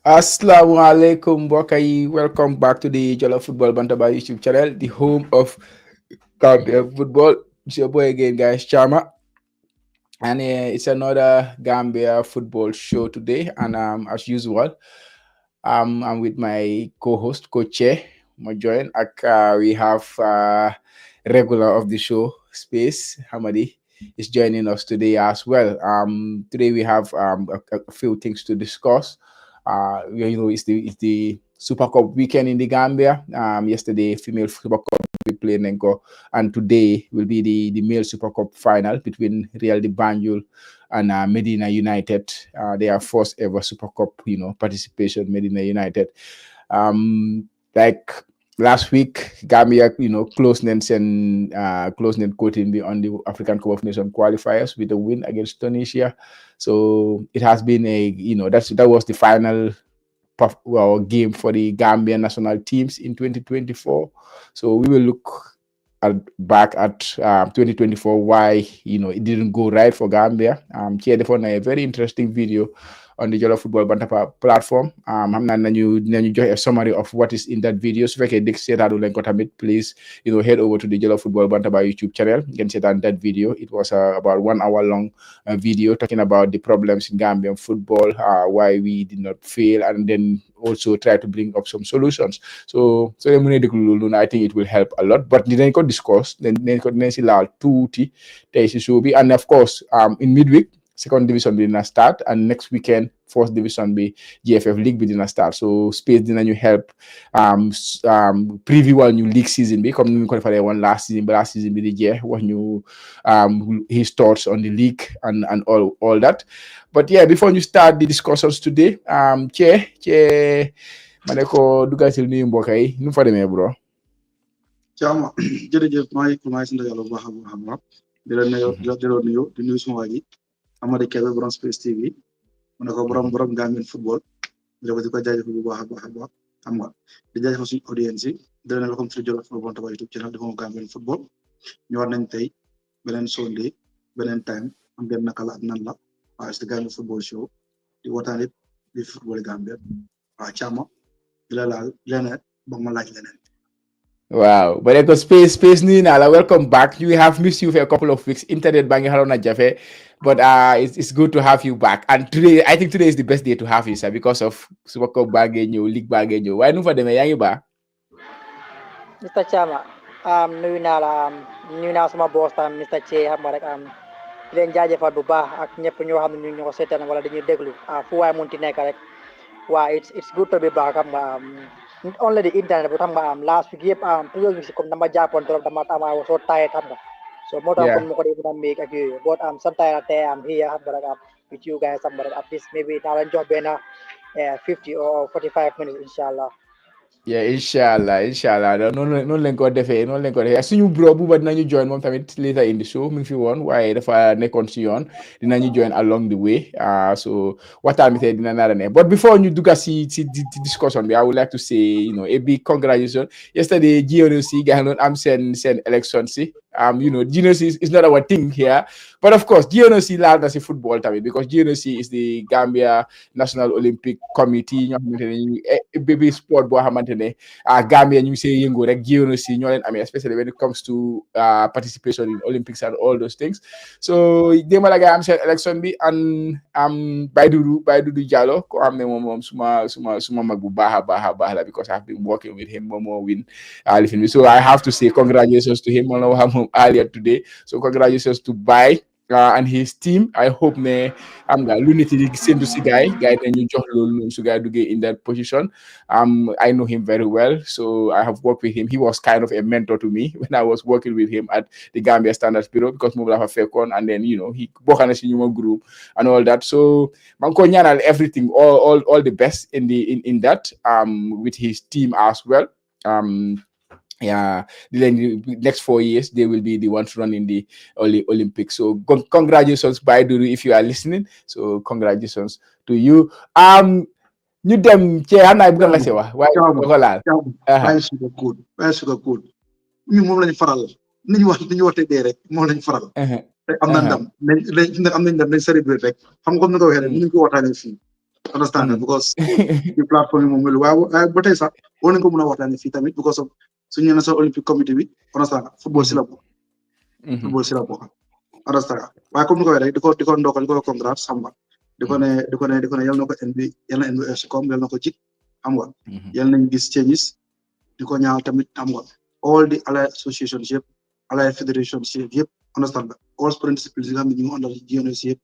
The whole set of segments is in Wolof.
Assalamualaikum Bokai. Welcome back to the Jollof Football Bantaba YouTube channel, the home of Gambia football. It's your boy again, guys, Chama. And it's another Gambia football show today. And as usual, I'm with my co-host, Coach Majoin. We have regular of the show, Space Hamadi, is joining us today as well. Today we have a few things to discuss. It's the Super Cup weekend in the Gambia. Yesterday, female Super Cup we played Nenko, and today will be the male Super Cup final between Real de Banjul and Medina United. Their first ever Super Cup, participation. Medina United. Like last week, Gambia, close net quoting on the African Cup of Nations qualifiers with a win against Tunisia. So it has been that was the final game for the Gambian national teams in 2024. So we will look back at 2024 why it didn't go right for Gambia. Here they found a very interesting video on the Jollof Football Bantaba platform. I'm not you join a summary of what is in that video. So if I can say that please head over to the Jollof Football Bantaba YouTube channel. You can see that video. It was about 1 hour long video talking about the problems in Gambian football, why we did not fail, and then also try to bring up some solutions. So I think it will help a lot. But then got discussed, then si laal tuuti tey si show bi, and of course in midweek second division bi dina start, and next weekend first division bi GFF league bi dina start. So Space dinañu help preview ñu league season bi comme ni ñu ko defaree woon last season bi di jeex wax ñu his thoughts on the league and all that. But yeah, before you start the discussions today, Che ma ne ko dugatil nuyu mbokk yi nu mu fa demee bro. Chama jërëjëf maa ngi sant yàlla bu baax a baax di la nuyu di nuyu suma waa ji Amady Kébé borom Space TV mu ne ko borom Gambian football di ko jaajëfal bu baax a baax xam nga di jaajëfal suñu audience yi di leen welcome to Jollof Football Bantaba YouTube channel di home Gambian football ñu war nañ tey beneen Sunday beneen time am ngeen naka la ak nan la waaye c'est Gambian football show di waxtaan it di football Gambia waaw Chama di la laal leneen ba ma laaj leneen. Wow, but I got space new now. Welcome back. We have missed you for a couple of weeks. Internet banging Haruna Jafe, but it's good to have you back. And today, I think today is the best day to have you, sir, because of Super Cup bagging you, League bagging you. Why no for them yang ba? Mr. Chama, nuyu naa sama boss tam Mr. Che xam nga rek di leen jaajëfal bu baax ak ñëpp ñoo xam ne ñu ko seetaan wala dañuy déglu fu waay munti nekk rek waa it's good to be back xam nga not only the internet but xam nga last week yëpp previous week comme dama jàppoon trop dama I was so tired xam nga so moo tax comme ma ko dee mën a make ak yooyu but sometimes tey here xam nga rek with you guys xam nga rek at least maybe naa leen jox benn 50 or 45 minutes inshallah. Yeah, inshallah. No leen ko defee suñu bro bu ba dinañu join moom tamit later in the show mi ngi fi woon waaye dafa nekkoon si yoon dinañu join along the way. So waxtaan bi tey dina nara ne, but before ñu dugga si discussion bi I would like to say a big congratulations. Yesterday GNOC ga xam am seen election si GNOC is not our thing here, but of course GNOC laal na si football tamit because GNOC is the Gambia National Olympic Committee ñoo xamante ne baby sport boo xamante ne Gambia ñu ngi see yëngu rek GNOC ñoo leen amee, especially when it comes to participation in Olympics and all those things. So démb la ga am seen election bi and Baydudu Jallow ko xam ne moom suma mag bu baax la because I've been working with him moom moo win lifin bi, so I have to say congratulations to him earlier today. So congratulations to Bay and his team. I hope ne am nga lu nit yi seen du si guy dañu jox loolu su guy duggee in that position. I know him very well, so I have worked with him. He was kind of a mentor to me when I was working with him at the Gambia Standards Bureau because moom la fa fekkoon, and then he bokk na si ñu group and all that. So man ko ñaanal everything all the best in that with his team as well. Yeah, the next 4 years they will be the ones running the Olympics. So congratulations, Baiduru, if you are listening. So congratulations to you. Ñu dem ci xanaa bu nga wax waaye ko laal waaye suga kood ñu moom lañu faral niñu wax dee rek moom lañu faral te am na ndam am nañ ndam nañ célébrer rek xam nga comme ni ko waxee rek ñu ko waxtaanee fii understand nga because ci plateforme yi moom melu waaye ba tey sax war nañ ko mën a waxtaanee fii tamit because of suñu national olympic committee bi understand nga football si la bokk football si la bokk understand nga waaye comme ni ko waxee rek di ko ndokkal di ko congrats xam nga di ko ne yal na ko yal na NBA si koom yal na ko jik xam nga yal nañ gis changes di ko ñaaw tamit xam nga all the allied associations yëpp allied federations yëpp understand nga all principles yi nga xam ne ñu ngi under GNS yëpp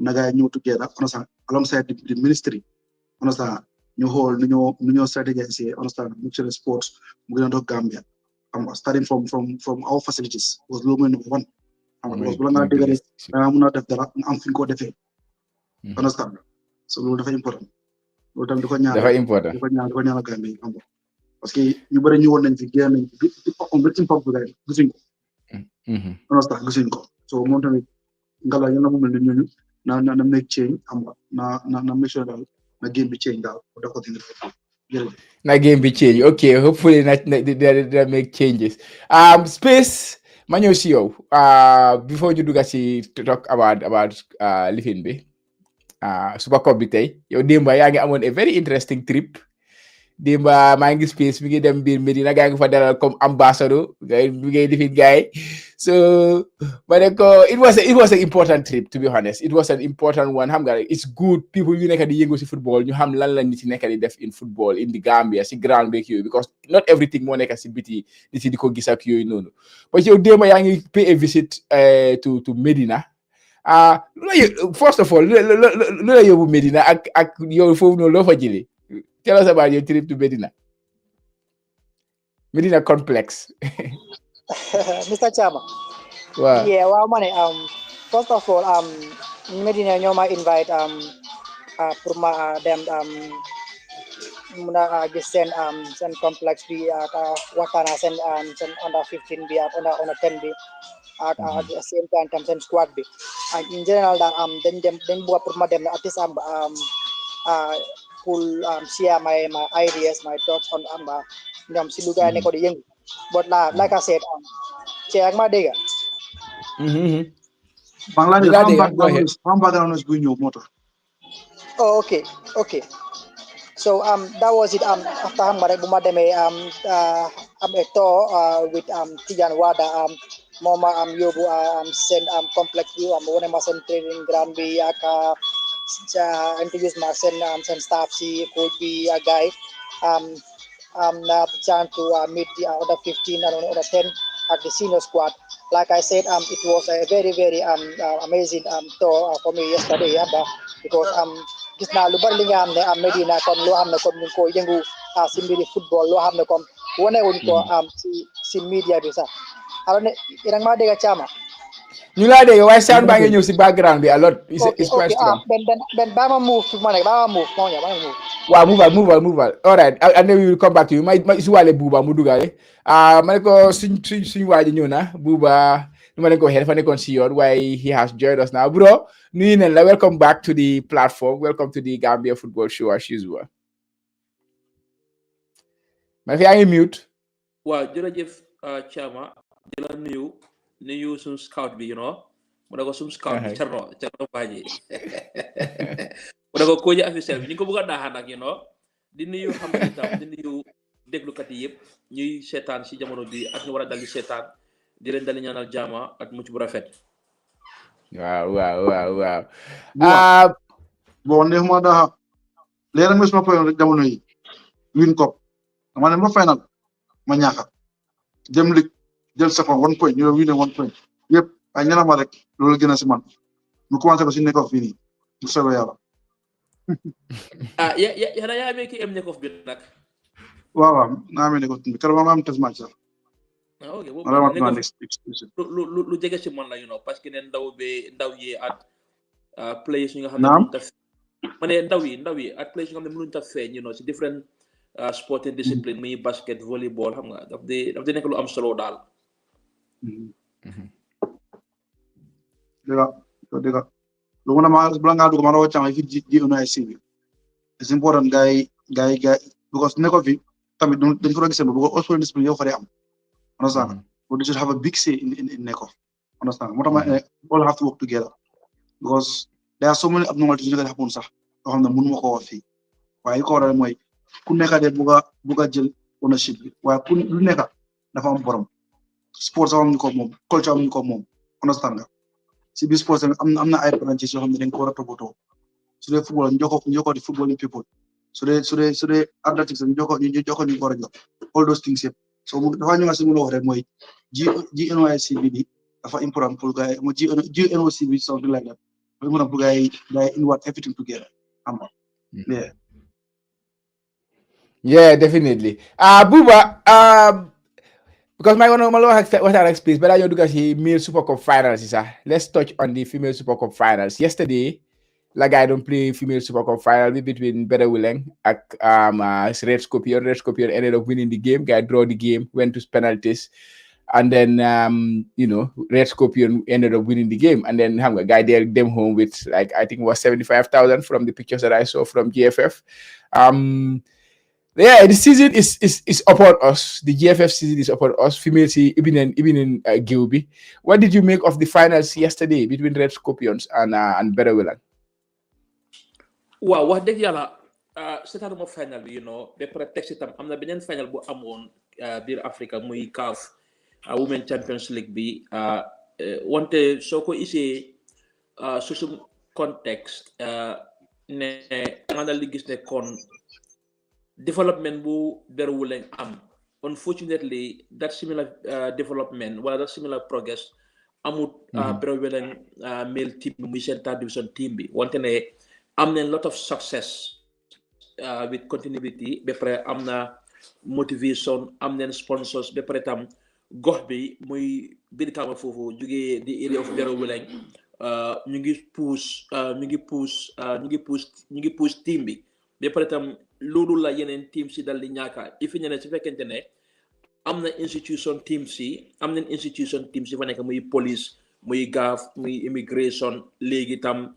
nagaay ñëw together understand alongside the ministry understand ñu xool nu ñoo strategize understand mixture sports mu gën a dox Gambia xam nga starting from our facilities was loolu mooy number one xam nga because bu la nga dégg rek danga mën a def dara am fi ñu ko defee understand so loolu dafa important loolu tam di ko ñaanal Gambia xam nga parce que ñu bëri ñu woon nañ fi génn nañ fi impact bi gay gisuñ ko understand gisuñ ko so moom tamit ngala yéen a mu mel ni ñooñu na make change xam nga na make sure daal na game bi change daal da ko dindi na game bi change okay hopefully na make changes space ma ñëw si yow before ñu dugga si talk about lifin bi Super Cup bi tey yow démba yaa ngi amoon a very interesting trip démba maa ngi space mi ngi dem biir Medina gaa ngi fa dalal comme ambassador ngay lifin gaay so but it was an important trip, to be honest. It was an important one. It's good people you nekk di yëngu si football ñu xam lan la nit yi nekk di def in football in the Gambia si ground beeg yooyu because not everything moo nekk si biti nit yi di ko gis ak yooyu noonu but yow démba yaa ngi pay a visit to Medina first of all lu la yóbbu Medina ak yow foofu noonu loo fa jëlee tell us about your trip to Medina complex. Mr. Chama. Wow. Yeah, well, money. First of all, Medina ñoma invite pour ma dem muna gis seen complex bi ak waxtaana seen under 15 bi ak under 10 bi at the same time tam seen squad bi and in general daal dañ bëgg pour ma dem at least pour share my ideas, my thoughts on ñoom si lu gaay ne ko di yëngu but like I said ci ak ma dégg background bu ñëw motax oh okay so that was it after xam nga rek bu ma demee a tour with Tijan Wada moma yóbbu seen complex bi wone ma seen training ground bi ak introduce ma seen staff si coach bi ak gaay the chance to meet the other 15 and other 10 at the senior squad. Like I said, it was a very, very amazing tour for me yesterday, because gis naa lu bari li nga xam ne Medina comme loo xam ne comme ñu ko yëngu si mbiri football loo xam ne comme wane wuñ ko si media bi sax alors ne yéen a ngi maa dégg Chama ñu laa dégg waaye sound baa ngi ñëw si background bi a lot is quite strong ben ba ma move fi ma nekk ba ma move waaw move all right and then we will come back to you ma si wàlle Buuba mu dugale ma ne ko suñ waaji ñëw na Buuba nu ma leen ko waxee dafa nekkoon si yoon waaye he has joined us now bro nuyu nañ la welcome back to the platform, welcome to the Gambia Football Show as usual. ma fi yaa ngi mute waaw jërëjëf Chama di la nuyu suñu scout bi mu ne ko suñu scout bi Cerno Badji mu ne ko koji officiel bi ñu ko bëgg a daaxaan nag di nuyu xam nga itam di nuyu déglukat yi yëpp ñuy seetaan si jamono bi ak ñu war a dal di seetaan di leen dali ñaanal jaama ak mucc bu rafet. waaw bon neex ma daa leeral ma suma fayoon rek jamono yi win cup dama ne ma final ma ñaaxa dem lig jël second 1 point ñu win 1 point yëpp ay ñana ma rek loolu gën a si man mu commencé ko si nekkof fii nii mu soobee yàlla yaa amee ki am nekkof bi nag waaw naa amee nekkof bi keroog ma am test match sax ok lu lu jege si man la parce que ne ndaw yi at players yi nga xam ne mënuñ taf ma ne ndaw yi at players yi nga xam ne mënuñ taf feeñ si different sporting discipline muy basket volleyball xam nga daf di nekk lu am solo daal dëgg lu mën a ma bala ngaa dugg ma rawa càmm fi ji UNIC bi c'est important gars yi because nekko fi tamit dañ ko doon gisee because all sporting discipline yow fa am understand but they should have a big say in Neko. Understand? All have to work together because there are so many abnormalities that happen. loo xam ne mënuma ko wax fii waaye li ko waral mooy ku nekk de bugg a jël ownership bi waaye ku lu nekk dafa am borom sport sax am ñu ko moom culture am ñu ko moom understand nga si biir sport tamit am na ay branches yoo xam ne dañ ko war a toppatoo su dee football ñu jox ko di footballing people su dee athletics ñu jox ko ñu war a jox all those things yëpp so dafa ñu nga si mën a wax rek mooy GNOIC bi dafa important pour gars yi GNOC bi something like that dafa important pour gars yi inward everything together xam nga yeah definitely Buba because my one what I explained, but I know because he male Super Cup finals is let's touch on the female Super Cup finals. Yesterday, like I don't play female Super Cup final between Better Willing and Red Scorpion. Red Scorpion ended up winning the game. Guy draw the game, went to penalties, and then Red Scorpion ended up winning the game. And then guy there them home with like I think it was 75,000 from the pictures that I saw from GFF. Yeah, the season is upon us. The GFF season is upon us. Females, even in Gilby. What did you make of the finals yesterday between Red Scorpions and Better Willing? Wow, wax dëgg yàlla seetaanuma final bi ba pare teg si tam am na beneen final bu amoon biir Africa muy CAF Women Champions League bi wante soo ko isee su context ne nga dal di gis ne kon development bu Better Willing am unfortunately that similar development wala that similar progress amut Better Willing male team muy seen third division team bi wante ne am na lot of success with continuity ba pare am na motivation am na sponsors ba pare tam gox bi muy biir kama foofu jógee the area of Better Willing ñu ngi push team bi ba pare tam loolu la yeneen team si dal di ñaaka ifi ñene si fekkente ne am na institution team si fa nekk muy police muy gaaf muy immigration léegi tam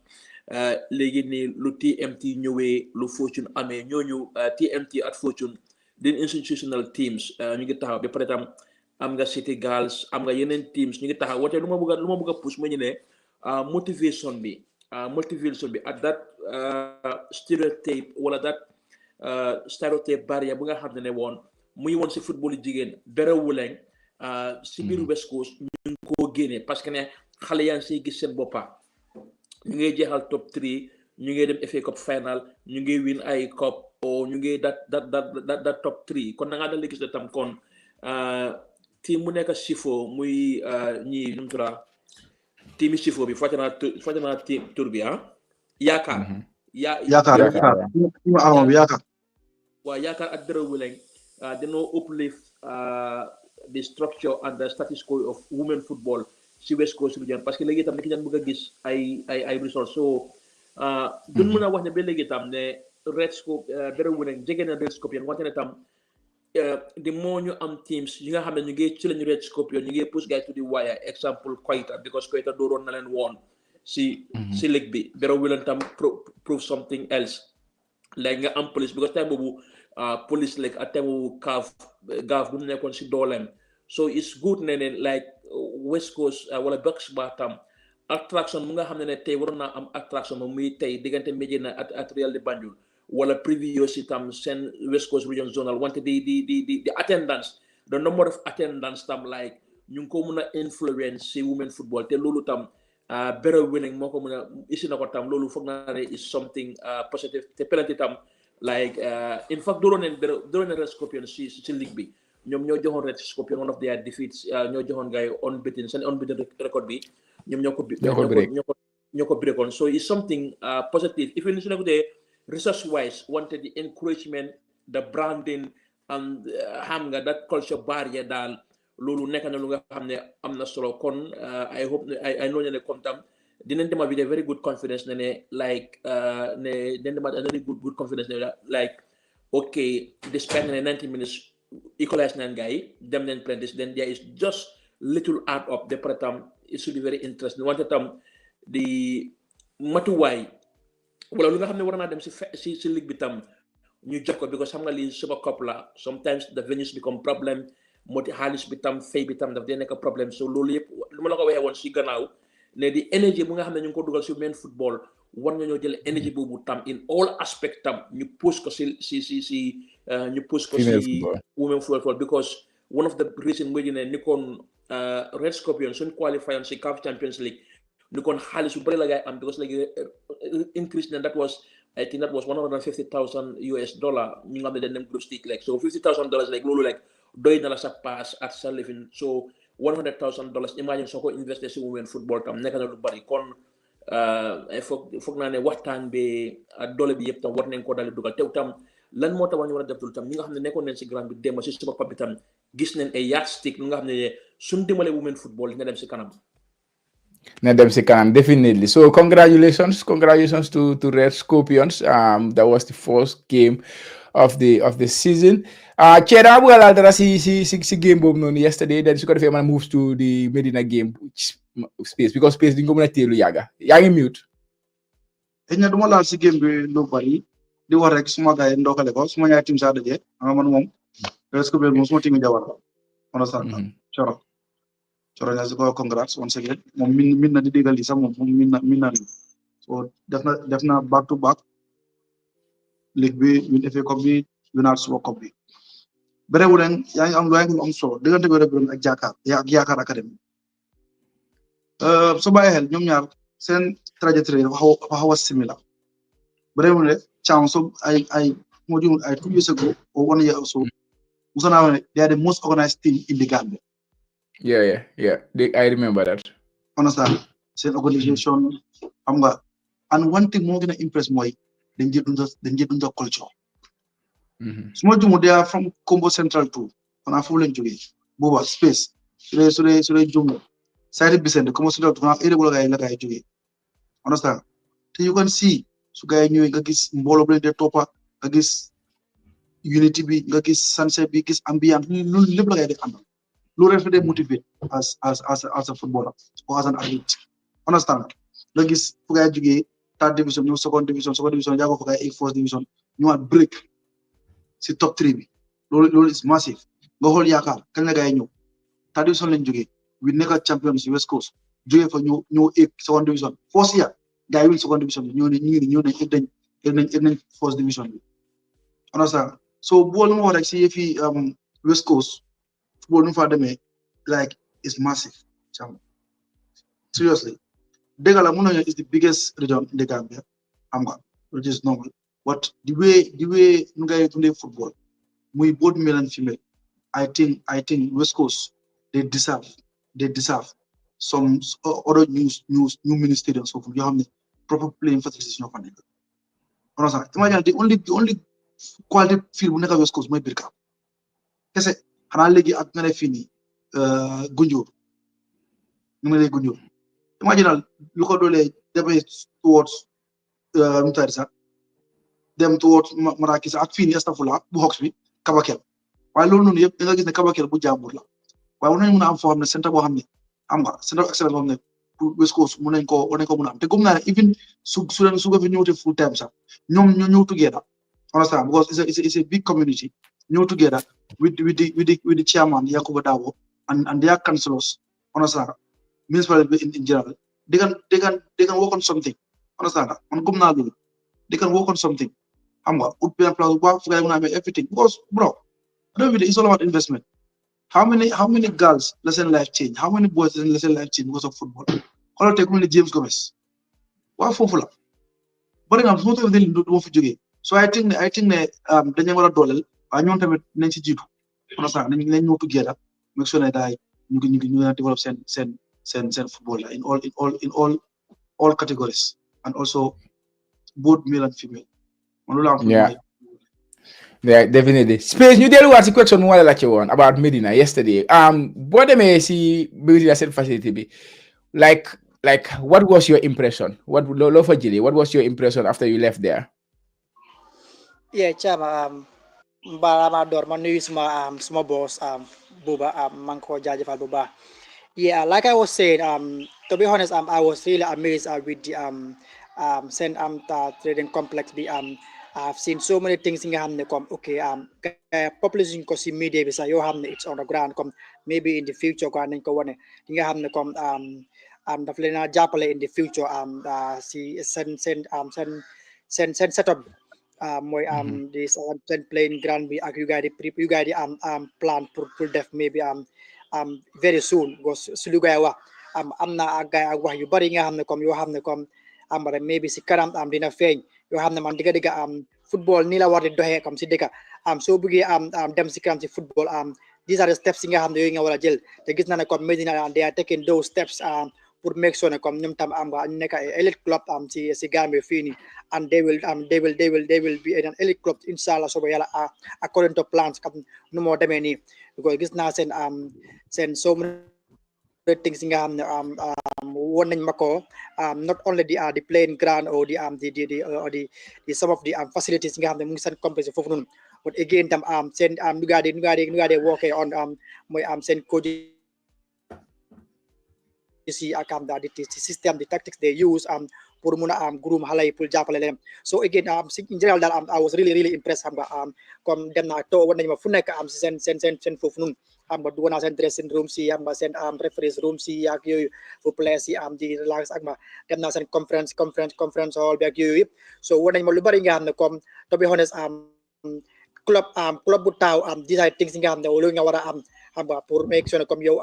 léegi nii lu TMT ñëwee lu Fortune amee ñooñu TMT at Fortune din institutional teams ñu ngi taxaw ba pare tam am nga City Girls am nga yeneen teams ñu ngi taxaw wante lu ma bëgg a push mu ñu ne motivation bi at that stereotype wala that stereotype barrière bu nga xam ne woon muy woon si football jigéen Better Willing si biir West Coast ñu ngi koo génne parce que ne xale yaa ngi siy gis seen boppa ñu ngi jeexal top 3 ñu ngi dem FA Cup final ñu ngi win ay cup o ñu ngi that top 3 kon da ngaa dal di gis ne tam kon team mu nekk Sifo muy ñii nu mu tudd team Sifo bi fàtte naa team tur bi yaakaar waaw yaakaar ak Better Willing dañoo uplift the structure and the status quo of women football si West Coast region parce que léegi itam dañu bëgg a gis ay results so duñ mën a wax ne ba léegi itam ne Better Willing jege na Red Scorpion wante ne tam the more ñu am teams yi nga xam ne ñu ngi ci lañu Red Scorpion ñu ngi push guys to the wire example Koita because Koita dooroon na leen woon si league bi Better Willing tam prove something else like nga am police because time boobu police like at time boobu gaaf bu mu nekkoon si dooleem so it's good ne like West Coast wala Bucks ba tam attraction mu nga xam ne tey waroon naa am attraction moom muy tey diggante Medina at Real de Banjul wala previous itam seen West Coast region zonal wante the attendance the number of attendance tam like ñu ngi ko mën a influence si women football te loolu tam Better Willing moo ko mën a isi na ko tam loolu foog naa ne is something positive te penalty tam like in fact dooroon na Red Scorpion si league bi ñoom ñoo joxoon Red Scorpion one of their defeats ñoo joxoon gars yi seen unbeaten record bi ñoom ñoo ko breakoon so it's something positive if you listen to the resource wise wanted the encouragement the branding and xam nga that culture barrier daal loolu nekk na lu nga xam ne am na solo kon I hope I know ne kon tam dinañ dema with a very good confidence ne like ne dinañ dema very good confidence ne like okay despite 90 minutes equalize naan gars yi dem nañ practice then there is just little add up de tam it should be very interesting wante tam di matuwaay wala lu nga xam ne war naa dem si ligue bi tam ñu jox ko because xam nga lii Super Cup la sometimes the venues become problem moti xaalis bi tam fay bi tam daf dee nekk problème so loolu yëpp lu ma la ko waxee woon si gannaaw ne di énergie bu nga xam ne ñu ngi ko dugal si men football war nga ñoo jël énergie boobu tam in all aspect tam ñu push ko si ñu push ko female si football. women football because one of the reason mooy ne ni kon Red Scorpions suñ qualify si CAF Champions League ni kon xaalis bu bëri la gaay am because léegi increase na I think that was $150,000 US ñu nga xam ne dañ dem group stage like so $50,000 like loolu like doy na la sa pass at sa living so $100,000 imagine soo ko investé si women football tam nekk na lu bari kon foog naa ne waxtaan bi doole bi yëpp tam war nañ ko dal dugal tew tam lan moo tax ñu war a def tam ñi nga xam ne nekkoon nañ si grand bi démb si Super Cup bi tam gis nañ ay yardstick lu nga xam ne suñ dimbale women football dina dem si kanam. Definitely. So congratulations to Red Scorpions. That was the first game of the season. Chera bu galal dara si game boobu noonu yesterday then su ko defee man moves to the Medina game space because space di nga ko mën a teelu yàgga yaa ngi mute. Enya duma laal si game bi lu bari di wax rek suma gaay ndokale ko suma ñaari team sa daje nga man moom Red Scorpions moom suma team jawar on sa Coro ñaa si ko congrats once again moom min na di déggal li sax moom min na so def na back to back league bi win FA Cup bi winaat Super Cup bi berewu leen yaa ngi am solo diggante bi rek ak Yaakaar Academy so bàyyi xel ñoom ñaar seen trajectory dafa xaw a similar berewu ne chance so ay moo jumul ay 2 years ago or 1 year or so musa naa ne they are the most organized team in the Gambia. Yeah. I remember that. Understand? Same organization, and one thing more gonna impress me, they get the culture. Small Jumo, they are from Combo Central too. On a full entry, Boba space. So they Jumo. Side beside the Combo Central to have able guy to understand? So you can see, so guy new gagis mbolo the topper, gagis unity be gagis sunset be gagis ambient, live like the under. Loolu rek motivate as a footballer or as an athlete understand nga gis fu ngay jógee third division ñëw second division jaago fu ngay first division ñëwaat break si top 3 bi loolu is massive nga xool Yaakaar kañ la gaay ñëw third division lañ jógee we nekk champion si West Coast jógee fa ñëw second division first year gaay win second division bi ñëw nañ first division bi understand so boolu ma wax rek si yëfi West Coast football for them like is massive. Seriously, Degala Muno is the biggest region in the Gambia, which is normal. But the way Nugai play football, we both male and female. I think West Coast they deserve some other new mini stadiums so you have the proper playing facilities of an. Imagine the only quality field we never West Coast might be Birka. Xanaa léegi ak nga ne fii nii Gunjur ñu ngi lay Gunjur imaginal lu ko doolee demee towards sax dem towards Marakis ak fii nii astafurlah bu Hawks bi Kabakel waaye loolu noonu yëpp da nga gis ne Kabakel bu jàmbur la waaye war nañu mën a am foo xam ne centre boo xam ne centre of excellence boo xam ne pour West Coast mën nañ ko mën a am te gëm naa ne even su ko fi ñëwte full time sax ñoom ñoo ñëw together understand because it's a big community ñëw together with the chairman Yakuba Dabo and their councillors understand municipality in general they can work on something understand man gëm naa loolu they can work on something ut benn place bu baax fu ngay mën a amee everything because bro it's all about investment how many girls la seen life change how many boys la seen life change because of football xoolal tey ku mel ne James Gomez waaw foofu la bari na su ma toog du ma fi jógee so I think ne dañu war a dooleel waaye ñoom tamit nañ ci jiitu understand nañ ñëw together make sure ne daay ñu ngi develop seen football la in all categories and also both male and female man loolu am Yeah, definitely. Space, ñu delluwaat si question mu wala la ci woon about Medina yesterday. Boo demee si Medina seen facility bi like what was your impression? Loo fa jëlee what was your impression after you left there? Yeah, Chama, balama door ma nuyu suma boss Buba man ko jaajëfal bu baax. Yeah, like I was saying, to be honest, I was really amazed with the Saint Amta trading complex. I've seen so many things in the come. Okay, population ko si media bisa yo hamne it's on the ground come maybe in the future ko anin ko wane nga hamne come daf leen a jàppale in the future si seen setup mooy di seen playing ground bi ak yu gars di plan pour def maybe very soon because su lu gars wax am na ak gars ak wax yu bari nga xam ne comme yoo xam ne comme rek maybe si kanam dina feeñ yoo xam ne man digga football nii la war di doxee comme si dëkka soo bëggee dem si kanam si football these are the steps yi nga xam ne yooyu nga war a jël te gis na ne comme Medina they are taking those steps pour make sure ne comme ñoom tam nga nekk elite club si Gambia fii nii and they will be an elite club inshallah soba yàlla according to plans kam nu moo demee nii because gis naa seen so many things yi nga xam ne won nañ ma ko not only the playing ground or the some of the facilities yi nga xam ne mu ngi seen complexe foofu noonu but again tam seen nu gaa de working on mooy seen coach si ak the system the tactics they use pour mun a groom xale yi pour jàppale leen so again in general daal I was really impressed xam nga comme dem naa to war nañ ma fu nekk si seen foofu noonu xam nga dugg naa seen dressing room si xam nga seen referees room si ak yooyu pour players yi di relax ak ma dem naa seen conference hall bi ak yooyu yëpp so war nañ ma lu bari nga xam ne comme to be honest club bu taaw these are things nga xam ne loolu nga war a xam nga pour make sure comme yow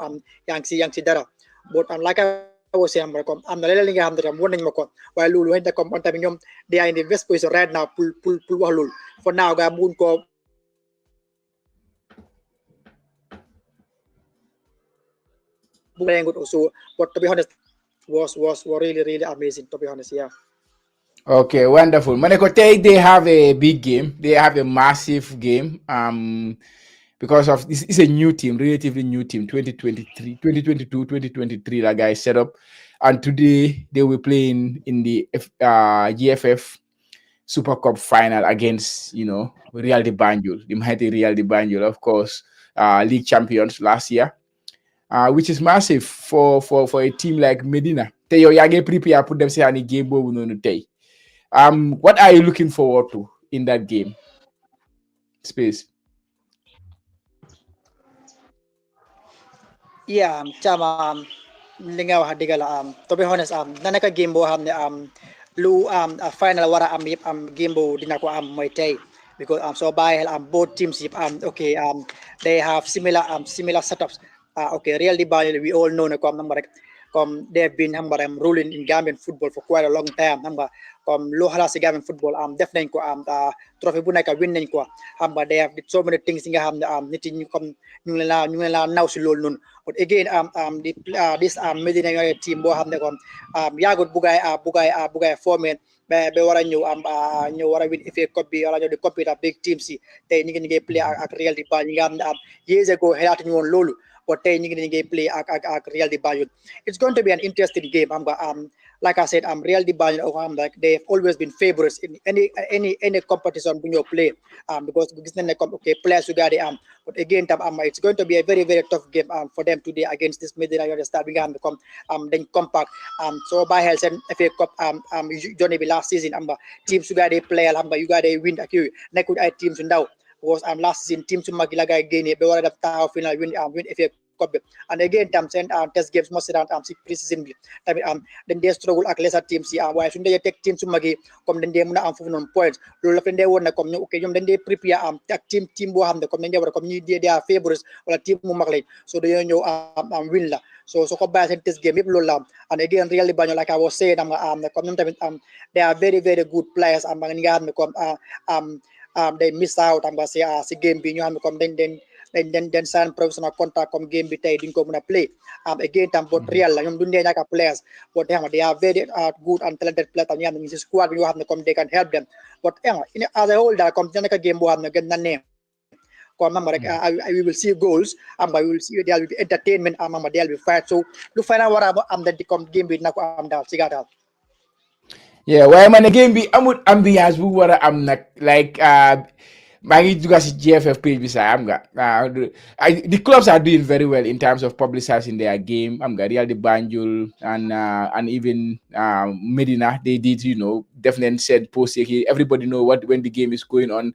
yaa ngi si dara but like I was saying comme am na leneen li nga xam ne tam war nañ ma ko waaye loolu xëy na comme tamit ñoom they are in the best position right now pour wax loolu for now ga mun ko also but to be honest was really amazing to be honest. Yeah. Okay, wonderful. Maneko, they have a big game. They have a massive game. Because of this is a new team, relatively new team, 2022, 2023, that guy set up. And today they will play in the GFF Super Cup final against, Real de Banjul, the mighty Real de Banjul, of course, league champions last year. Which is massive for a team like Medina. They are prepare put them say any game we no tay. What are you looking forward to in that game? Space. Yeah, Chama li nga wax dëgg la to be honest na nekk game boo xam ne lu final war a game boobu dina ko mooy tey because soo bàyyi xel both teams yëpp okay they have similar setups. Okay, Real de Banjul, we all know they have been ruling in Gambian football for quite a long time. Low halas Gambian football definitely trophy bu nekk win nañ ko they have did so many things nga xam nit ñi comme ñu ngi la naw si loolu noonu but again this Medina United team boo xam ne comme yaagut bugay formé ba war a ñëw war a win FA Cup bi wala ñëw di compete big teams si tey ñu ngi play ak Real de Banjul nga xam years ago xelaatuñu woon loolu but tey ñu ngi play ak Real de Banjul. It's going to be an interesting game. Like I said, Real de Banjul they have always been favorites in any competition when you play because okay players you got but again it's going to be a very tough game for them today against this Medina United star bi nga xam ne dañ compact so by hell seen FA Cup journey bi last season teams you got play you got win ak yooyu nekkul ay teams yu ndaw was last season team su mag yi la gaay génnee ba war a def taxaw final win FA Cup bi and again seen test games mo seetaan si pre-season bi tamit dañ dee struggle ak lesser teams yi waaye suñu dee teg team su mag yi comme dañ dee mën a foofu noonu points loolu daf leen dee woon ne comme ñoom dañ dee prepare ak team boo xam ne comme dañ dee war a comme ñi dee favorites wala team mu mag lañ so dañoo ñëw win la so ko bàyyi seen test game yëpp loolu la and again Real de Banjul like I was saying comme ñoom tamit they are very good players ñi nga xam ne comme they miss out si game bi ñu xam ne comme dañ sign professional contract comme game bi tey duñ ko mën a play again but Real la ñoom duñ dee ñàkk players but they are very good and talented players ñi xam ne si squad bi ñoo xam ne comme they can help them but as a whole daal comme dina nekk game boo xam ne gën na neex comme we will see goals we will see there will be entertainment there will be fight so lu final war a am da comme game bi dina ko daal si gàttal. Yeah, waaye man game bi amul ambiance bu war a am nag like maa ngi dugg si GFF page bi sax am nga the clubs are doing very well in terms of publicizing their game am nga Real de Banjul and even Medina they did definitely said post here. Everybody know what when the game is going on.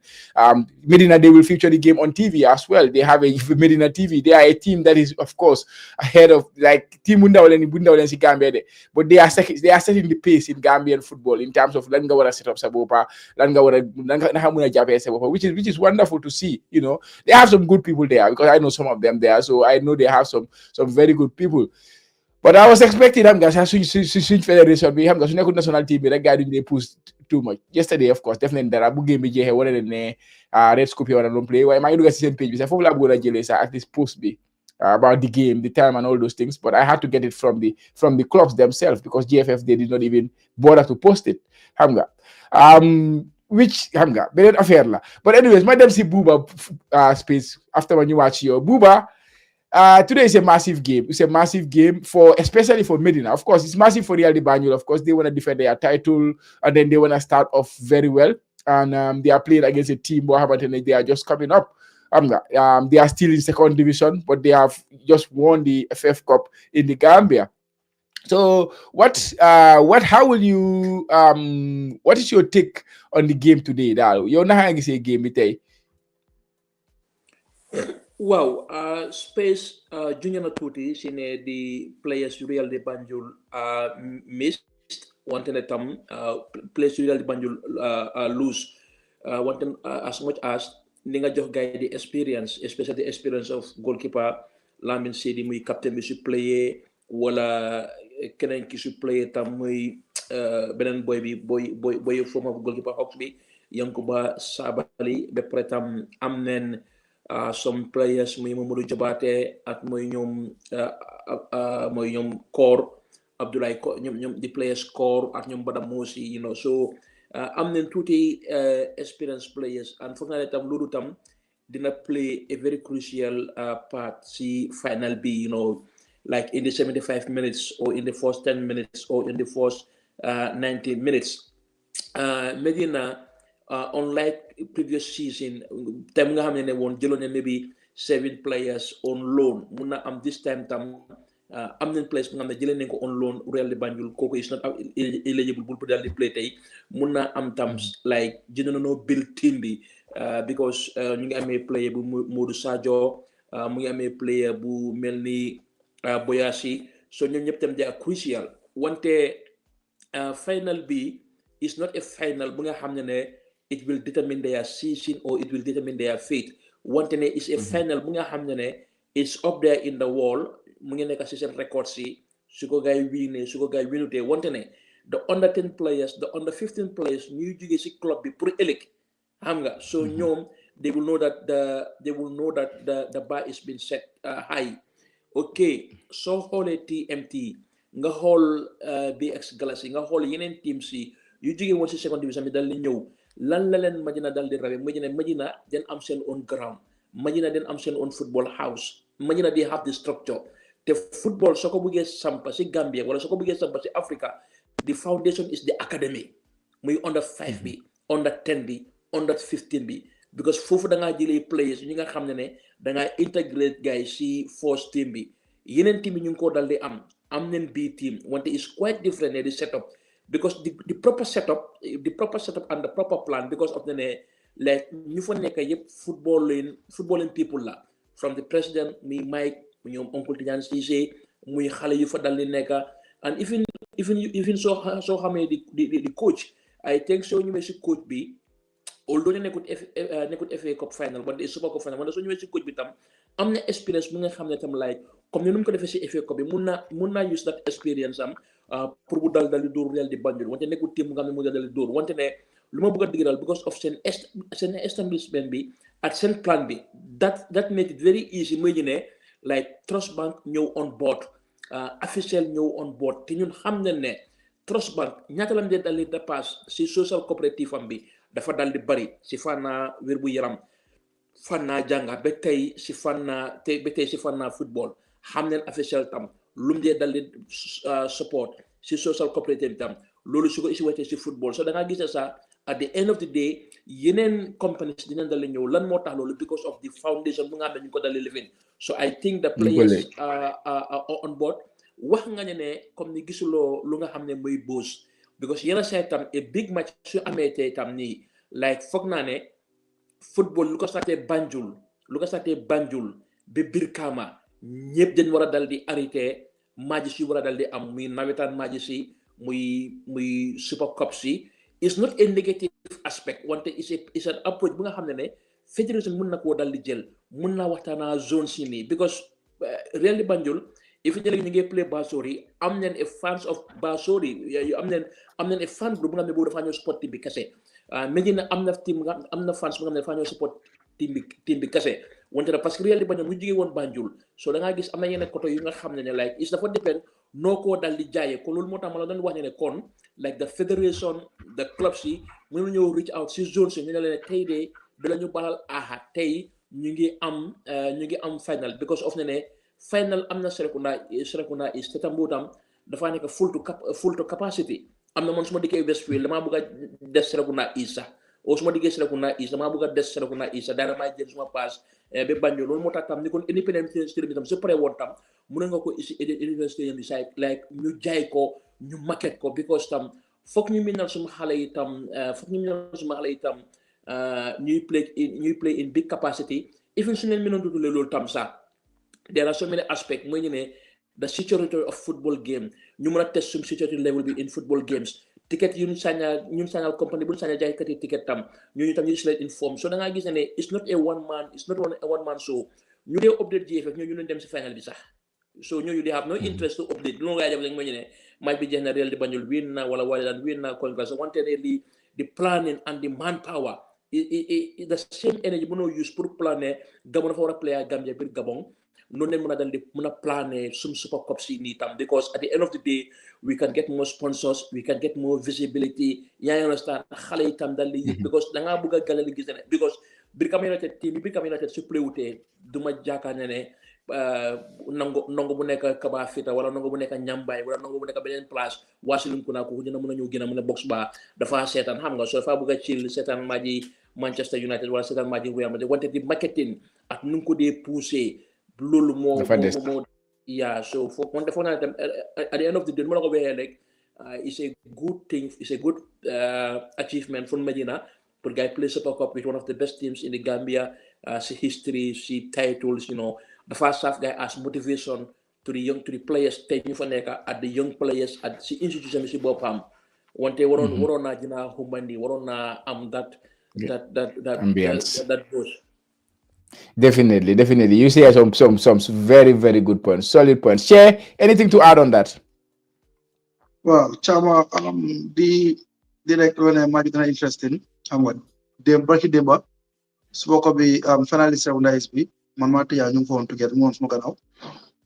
Medina, they will feature the game on TV as well. They have a Medina TV. They are a team that is, of course, ahead of like Team Bunda and Gambia. But they are setting the pace in Gambian football in terms of Langawara set up Sabopa, which is wonderful to see. You know, they have some good people there because I know some of them there, so I know they have some very good people. But I was expecting them guys switch federation. We have the national team. That guy didn't push too much. Yesterday, of course, definitely there are game BJ one of the Red Scoopy or don't play. Why am I doing the same page? I thought I'm going to at least post me about the game, the time, and all those things. But I had to get it from the clubs themselves because GFF they did not even bother to post it. Hamga. Which Hamga, better affair la. But anyways, madam see Booba space after when you watch your Booba. Today is a massive game. It's a massive game especially for Medina. Of course, it's massive for Real de Banjul. Of course, they want to defend their title and then they want to start off very well. And they are playing against a team, and they are just coming up. They are still in second division, but they have just won the FF Cup in the Gambia. So how will you what is your take on the game today? You're not going to say game today. Wow, space junior na tuti sine the players Real de Banjul missed one tam players Real de Banjul lose one as much as ninga jox guy the experience, especially the experience of goalkeeper Lamin Sedi muy captain bi su player wala keneen ki su player tam muy benen boy former goalkeeper Hawks bi Yankuba Sabali be pare tam am nen some players muy Mamadou Jabate at muy ñoom Kor Abdoulaye Kor ñoom the players Kor at ñoom Badam Mosi, you know, so am nañ tuuti experienced players and foog naa ne tam loolu tam dina play a very crucial part si final bi, you know, like in the 75 minutes or in the first 10 minutes or in the first 90 minutes. Medina, unlike previous season, time nga xamne ne won jëlone maybe 7 players on loan muna am this time tam am nañ players nga xamne jëlé nañ ko on loan Real de Banjul koko is not eligible pour dal di play tay muna am tam like jëna no build team bi because ñu ngi amé player bu Modou Sadio mu ngi amé player bu melni Boyasi, so ñoom ñep tam they are crucial wante final bi is not a final bu nga xamne ne it will determine their season or it will determine their fate. Wante ne is a final bu nga xamne ne it's up there in the wall mu ngi nekk ci seen record si su ko gaay winé su ko gaay winute wante ne the under 10 players the under 15 players ñuy jóge ci club bi pour ëllëg xam nga so ñoom they will know that the bar is been set high. Okay, so xoolee TMT nga xool BX Galaxy nga xool yeneen team si yu jóge woon si second division bi dal di ñëw lan la leen Medina dal di rawe Medina den am seen own ground, Medina den am seen own football house, Medina they have the structure te football soo ko bëggee sampa si Gambia wala soo ko bëggee sampa si Africa the foundation is the academy muy under 5 bi under 10 bi under 15 bi because foofu da ngaa jëlee players ñi nga xam ne da ngaa integrate guys si first team bi yeneen team bi ñu ngi ko dal di am nañ B team wante is quite different the setup because the proper setup and the proper plan because of the like ñu fa nekk yëpp footballing people la from the president muy Mike ñoom Uncle Tidiane Cissé muy xale yu fa dal di nekk and even soo xamee di coach I think soo ñëwee si coach bi although nekkut FA Cup final wante Super Cup final wante soo ñëwee si coach bi tam am na experience mu nga xam ne tam like comme ni nu mu ko defee si FA Cup bi mun naa use that experience am pour bu dal di dóor Real di Banjul wante nekkul team mu nga xam ne mu dal di dóor wante ne lu ma bëgg a digiral because of seen establishment bi ak seen plan bi that made it very easy muy ñu ne like Trust Bank ñëw on board officiel ñëw on board te ñun xam nañ ne Trust Bank ñaata lam dee dal di dépasse si social cooperative am bi dafa dal di bari si fànn wér bu yaram fànn jànga ba tey si fànn football xam nañ officiel tam lu mu dee dal di support si social cooperative tam loolu su ko isi wàccee si football so da ngaa gis ne sax at the end of the day yeneen companies dinañ dal di ñëw lan moo tax loolu because of the foundation bu nga xam ne ñu ko dal di living so I think the players are on board wax nga ne comme ni gisuloo lu nga xam ne mooy boos because yenn saa tam a big match su amee tey tam nii like foog naa ne football lu ko starté Banjul ba Brikama ñëpp dañ war a dal di arrêté match yi war a dal di am muy nawetaan match yi muy super cup si it's not a negative aspect wante it's an approach bu nga xam ne fédération mun na koo dal di jël mun naa waxtaanaa zone si nii because really Banjul if you ñu ngi play Basori am nañ a fans of Basori am nañ a fan group bu nga xam ne boobu dafa ñëw sport team bi kese Medina am na fans bu nga xam ne dafa ñëw support team bi kese wante parce que really Banjul bu jógee woon Banjul so da ngaa gis am na yenn côté yu nga xam ne like is dafa dépend noo koo dal di jaayee kon loolu moo tax ma la doon wax ne kon like the federation the clubs yi mën na ñëw reach out si zone si ñu ne leen tey de bi la ñu balal tey ñu ngi am final because of ne final am na Serekunda is te tam boo tam dafaa nekk full to capacity am na man su ma dikkee Westfield damaa bëgg a des Serekunda is sax o su ma dikkee Serekunda is damaa bëgg a des Serekunda is sax daara may jël suma pass ba Banjul loolu moo tax tam ni kon independent stadium bi tam su paree woon tam mën nga ko isi université bi say like ñu jaay ko ñu market ko because tam foog ñu minal suma xale yi tam ñuy play in big capacity even su leen mënoon tuddee loolu tam sax there are so many aspects mooy ñu ne the security of football game ñu mën a test sum security level bi in football games ticket yu ñun sañal company bu ñu sañal jaaykat yi ticket tam ñooñu tam ñu gis leen inform so da ngaa gis ne it's not a one man show ñu dee update GFF ñooñu leen dem si final bi sax so ñooñu they have no interest to update lu nga def rek mooy ñu ne match bi jeex na Real di Banjul win na wala daan win na Congress wante ne li the planning and the manpower the same energy bu noo use pour planer Gabon dafa war a play Gambia biir Gabon noonu leen mën a dal di mën a planer sum super cup si nii tam because at the end of the day we can get more sponsors we can get more visibility yaa ngi understand xale yi tam dal di because da ngaa bëgg a gale li gis ne because Brikama United su play wutee du ma jaakaar ne nango bu nekk Kaba Fita wala nango bu nekk Ñambaay wala nango bu nekk beneen place waasiluñ ko naa ko dina mën a ñëw gën a mën a box ba dafa seetaan xam nga so dafa bëgg a chill seetaan maaji Manchester United wala seetaan maaji Real Madrid wante di marketing ak nu ko dee poussé loolu moo yeah so wante foog naa tam at the end of the day mu la ko waxee rek it's a good thing it's a good achievement for Medina pour gars play Super Cup with one of the best teams in the Gambia si history si titles the first half guy as motivation to the players tey ñu fa nekk at the young players at si institution bi si boppam wante waroon naa dina xumbandi waroon naa am that ambience that boost. Definitely. You say some very, very good points, solid points. Share anything to add on that? Well, Chama, the director when I'm interesting. Demba, spoke of the finalist round ISB. Mamati ya nyung phone to get more smoke now.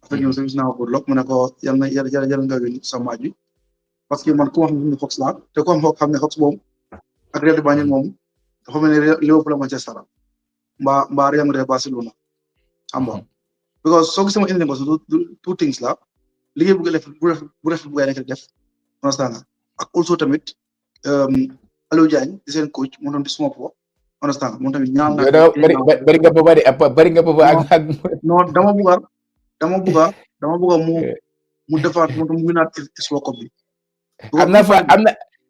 After you service now good luck. Manako yalla nga win some maji. Parce que man ko xam ni Fox la, te ko xam ne Fox mom ak Real de Banjul mom dafa melni Liverpool Manchester. Mba Real Madrid Barcelona amba because so gisama indi ko two things la liggéey bu def bu nekk def understand ak also tamit Aliou Diagne di seen coach mo don di suma po understand mo tamit ñaan na bari nga baba ak non dama buga mu defaat mu winat World Cup bi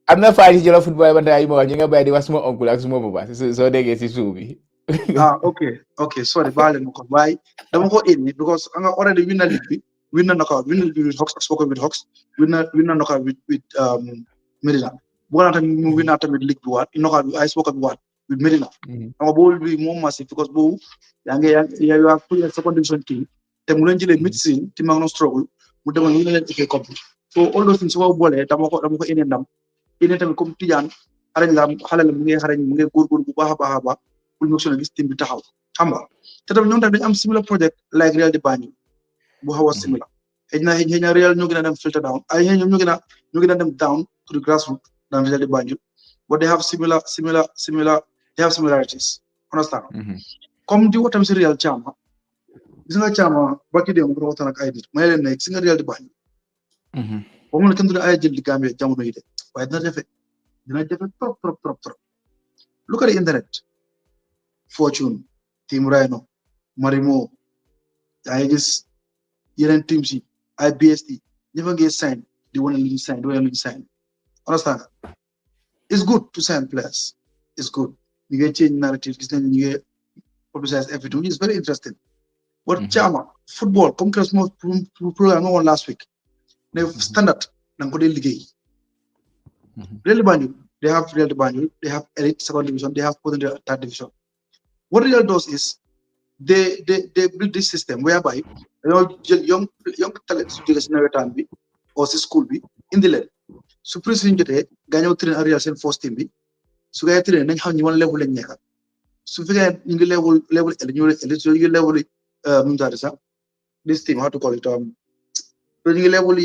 am na fa ci jël football ba tay mo wax ñi nga bay di wax suma oncle ak suma baba so déggee ci suuf bi okay sorry baale ma ko waaye dama ko indi because anga already win na league bi win na knockout with Hawks spoken with Hawks win na knockout with Medina bu na tamit mu win na tamit league bi waat knockout I spoke about with Medina anga bool bi moom massive because boobu yaa play second division team te mu leen jëlee mid-season team ak no struggle mu demoon ñu leen FA Cup so all those things su ma boolee dama ko indi ndam indi tamit comme Tidiane xarañ la xale la mu ngi xarañ mu ngi góorgóorlu bu baax a baax pour ñu gis team bi taxaw xam nga te tamit ñoom tamit dañu am similar project like Real de Banjul bu xaw a similar xëy na Real ñoo gën a dem filter down ay ñoom ñoo gën a dem down to the grassroots dans Real de Banjul but they have similarities understand comme di waxtam si Real Chama gis nga Chama baki dem bu waxtaan ak ay nit may leen ne gis nga Real de Banjul ba mu ne kenn du ay jël di Gambia jamono yi de waaye dina jafe trop lu ko di internet Fortune Team Rhino Marimo yaa ngi gis yeneen teams yi ay BST ñëpp a ngi sign di wane lu ñu sign Understand? It's good to sign players. It's good. You get change narrative, you get publicize everything, which is very interesting. But Chama, football, come to small program on last week. They standard, Real Banjul, they have Real Banjul, they have elite second division, they have potential third division. What Real does is they build this system whereby young talents or school in the land. So president ganyo train area sen first team bi su gay train nañ xam ñu won level lañ nekkal su fekkee ñu ngi level ñu ngi level this team how to call it ñu ngi level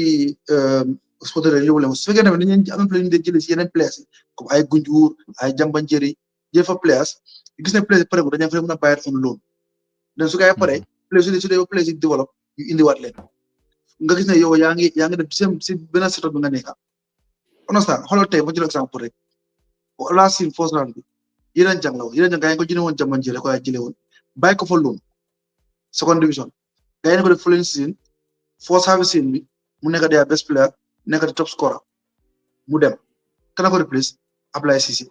sport level su fekkee tamit dañu am play ñu jël ci yeneen place comme ay Gunjur ay Jambanjeri jël fa players gis na players pare ko dañu fa mëna bayar on loan dan su gay pare players su dé players develop ñu indi wat leen nga gis ne yow yaa ngi def ci benn setup bi nga nekkal understand xoolal tey ma jël exemple rek last season first round bi yeneen jàng la woon yeneen jàng gaa yi ko jëlee woon jamono jële ko jëlee woon bàyyi ko fa loon second division gaa yi ne ko def following season first half season bi mu nekk their best player nekk di top scorer mu dem kana ko replace Ablaye Cissé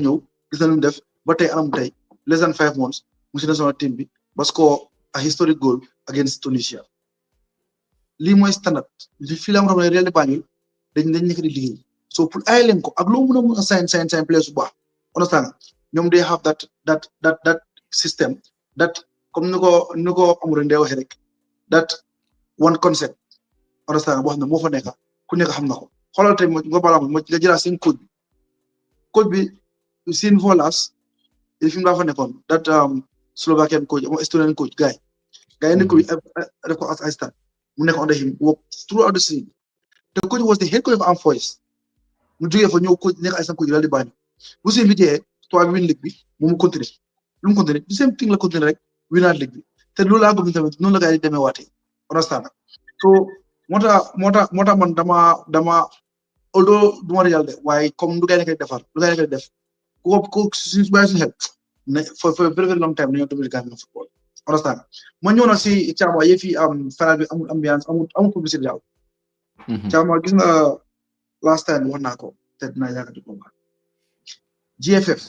ñëw gis na lu mu def ba tey anam tey less than 5 months mu si national team bi ba score a historic goal against Tunisia lii mooy standard li fi la am ne Real de Banjul dañ nekk di liggéey so pour ay leen ko ak loo mën a sign place bu baax understand ñoom they have that system that comme ni ko amul ndee waxee rek that one concept understand boo xam ne moo fa nekk ku nekk xam na ko xoolal tey nga balaa nga jëlaat seen coach bi seen volas il fi mu daa fa nekkoon that Slovakian coach am Estonian coach gars yi ne ko def ko as ay stade mu nekk under him work throughout the season the coach was the head coach of Armed Forces mu jógee fa ñëw coach nekk assistant coach Real de Banjul bu seen bi jeexee toi bi win ligue bi mu continuer lu mu continuer du same thing la continuer rek winaat ligue bi te loolu laa bëgg tamit noonu la gars yi demee waatee understand so moo tax man dama although du ma Real de waaye comme lu gars yi nekk defar lu gars yi nekk def ko suñu bàyyi suñu xel ne for a very very long time dañoo dominer Gambian football understand ma ñëw na si Thiamoye yëf yi final bi amul ambiance amul publicité daal Thiamoye gis nga last time wax naa ko te dinaa yàgg di ko wax GFF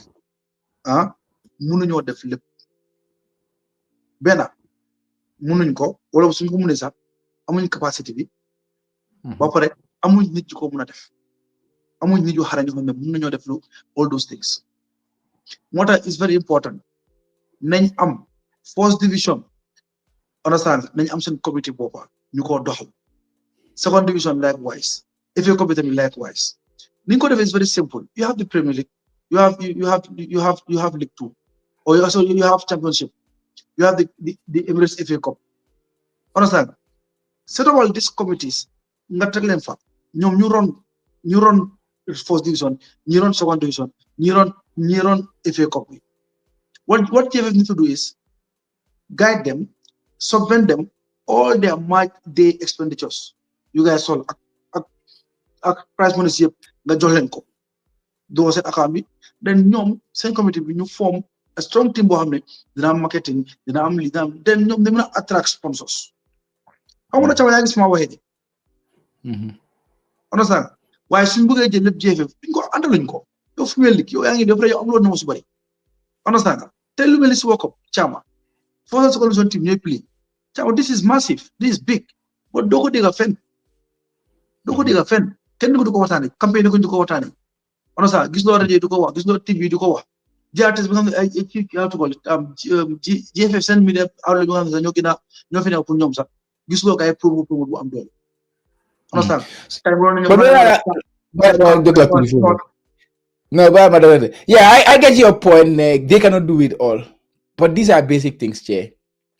mënuñoo def lépp benn mënuñ ko wala suñ ko mënee sax amuñ capacité bi ba pare amuñ nit yu ko mën a def amuñ nit yu xarañ yoo xam ne mën nañoo def lu all those things moo tax it's very important nañ am first division understand nañ am seen comité boppa ñu ko doxal second division likewise FA comité bi likewise ni ko defee is very simple you have the Premier League you have League 2 or you have Championship you have the Emirates FA Cup understand set up all these committees nga teg leen fa ñoom ñu ron first division ñu ron second division ñu ron FA Cup bi what GFF need to do is guide them subvent them all their match day expenditures you guys sol ak prize money yëpp nga jox leen ko doo seen account bi then ñoom seen comité bi ñu form a strong team boo xam ne dina am marketing dina am li then ñoom dañu mën a attract sponsors xam nga Thiaw yaa ngi sama waxee understand waaye suñu bëggee jël lépp GFF duñ ko àndaluñ ko yow fu mel ni yow yaa ngi def rek yow amuloo na ma su bëri understand nga te lu mel ni si World Cup Thiama foo sa coalition team ñooy play Thiama this is massive this is big but doo ko dégg fenn kenn du ko waxtaane campagne du ko waxtaane understand gis loo rajo du ko wax gis loo TV du ko wax jiates bi nga xam ne ay GFF seen media outlet bi nga xam ne sax ñoo fi nekk pour ñoom sax gis loo kay promo bu am doole understand no, but yeah, I get your point. They cannot do it all, but these are basic things, Che.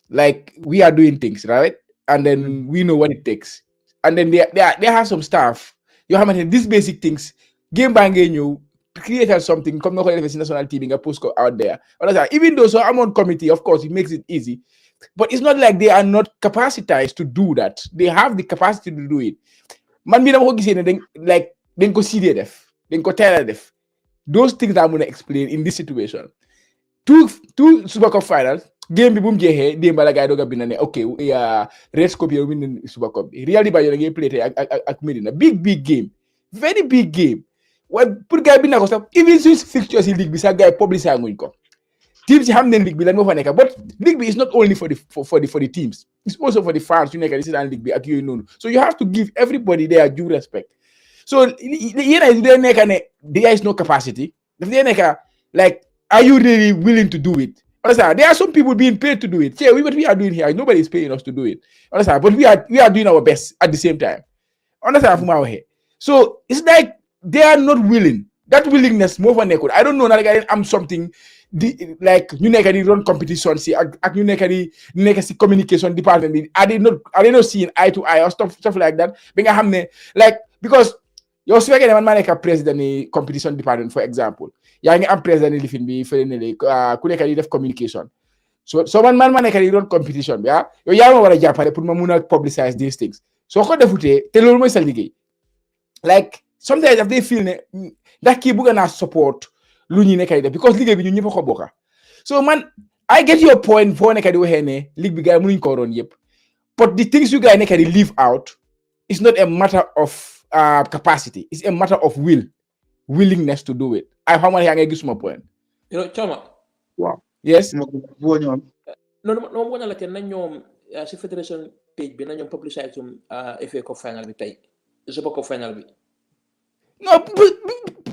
Like we are doing things, right? And then we know what it takes. And then they have some stuff. You have these basic things. Game banging you created something. Come no national team a post out there. Even though I'm on committee, of course, it makes it easy. But it's not like they are not capacitized to do that. They have the capacity to do it. Man, me never say like they go see def, they go tell def. Those things I'm going to explain in this situation. Two Super Cup finals, game bi bu mu jeexee démb la gars yi doog a bind ne ok Red Scorpions win Super Cup bi Real di Banjul ngay play tey ak Medina big game very big game waaye pour gars yi bind ko sax even suñ fixtures yi league bi sax gars yi publicité nguñ ko teams yi xam ne league bi lan moo fa nekk but league bi is not only for the teams it's also for the fans yu nekk di seetaan league bi ak yooyu noonu so you have to give everybody their due respect so yéen a dee nekk ne there is no capacity daf dee nekk like are you really willing to do it? Understand? There are some people being paid to do it. Yeah, what we are doing here, nobody is paying us to do it. Understand? But we are doing our best at the same time. Understand? From our head. So it's like they are not willing. That willingness, more than I don't know. I'm something like you nekk run competition. See, you nekk communication department. Are they not seeing eye to eye or stuff like that? Like because yow su fekkee ne man maa nekk président ni competition department for example yaa ngi am président ni lifin bi fële ne ku nekk di def communication so man maa nekk di doon competition bi yow yaa ma war a jàppale pour ma mun a publicize these things soo ko defutee te loolu mooy sa liggéey like sometimes daf day feel ne ndax kii bëgg naa support lu ñu nekk di def because liggéey bi ñun ñëpp a ko bokka so man I get your point foo nekk di waxee ne ligue bi gars yi mënuñ ko waroon yëpp but the things you guys nekk di leave out it's not a matter of capacity. It's a matter of willingness to do it. How many I give my point? You know, Chama. Wow. Yes. No, like na si federation page bi na ñom publicize FA Cup final bi tay. Super Cup final bi. No,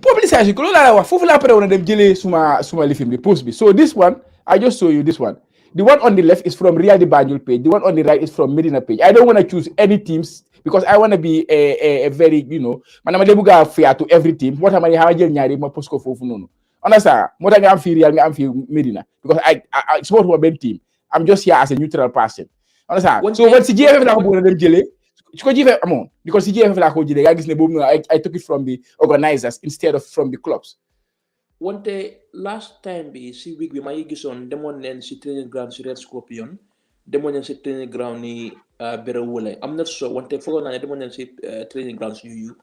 publicize ko la wax fofu la pare wona dem jëlé suma lifin bi post bi. So this one, I just show you this one. The one on the left is from Real de Banjul page. The one on the right is from Medina page. I don't want to choose any teams because I want to be a very, manama debuga fair to every team. What am I jël ñaari ma post ko fofu nonu. Understand? Mo tax nga am fi Real nga am fi Medina because I support one ben team. I'm just here as a neutral person. Understand? So when si GFF la ko bëgg dem jëlé su ko GFF amon because si GFF la ko jëlé nga gis ne bobu I took it from the organizers instead of from the clubs. Wante last time bi si week bi ma ngi gisoon demoon neen si training ground si Red Scorpion demoon neen si training ground ni Berewole am na so wante foog naa ne demoon neen si training ground si yooyu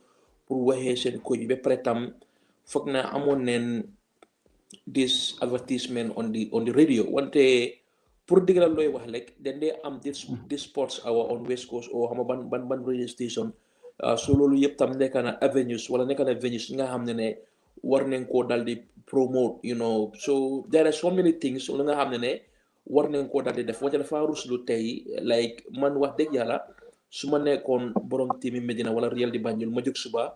pour waxee seen coach bi ba pare tam foog na amoon neen this advertisement on the radio wante pour digalal looy wax rek then they am this sports hour on West Coast or xam ban radio station so loolu yëpp tam nekk na avenues wala nekk na venues nga xam ne war nañ koo dal di promote so there are so many things lu nga xam ne war nañ koo dal di def wante dafa ruslu tey like man wax dëgg yàlla su ma nekkoon borom team Medina wala Real di Banjul ma jóg suba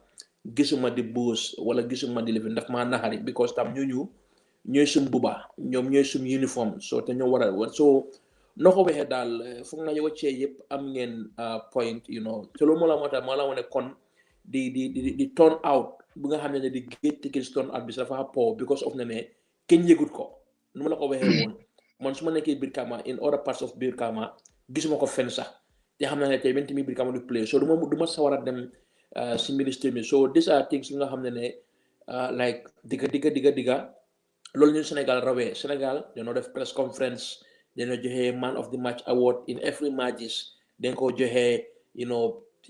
gisuma di boos wala gisuma di lifin daf maa naxari because tam ñooy sum buba ñoom ñooy sum uniforme so te ñoo war a so noo ko waxee daal foog na yow cee yëpp am ngeen point te loolu moo la moo tax maa la wane kon di turn out bu nga xam ne di gate tickets turn out bi dafa po because of ne kenn yëgut ko nu ma la ko waxee woon man su ma nekkee Brikama in other parts of Brikama gisuma ko fenn sax te xam naa ne tey benn tamit Brikama du play so du ma sawar a dem si ministre mi so these are things yu nga xam ne like digga loolu ñu Sénégal rawee Sénégal dañoo def press conference dañoo joxe man of the match award in every matches dañ ko joxe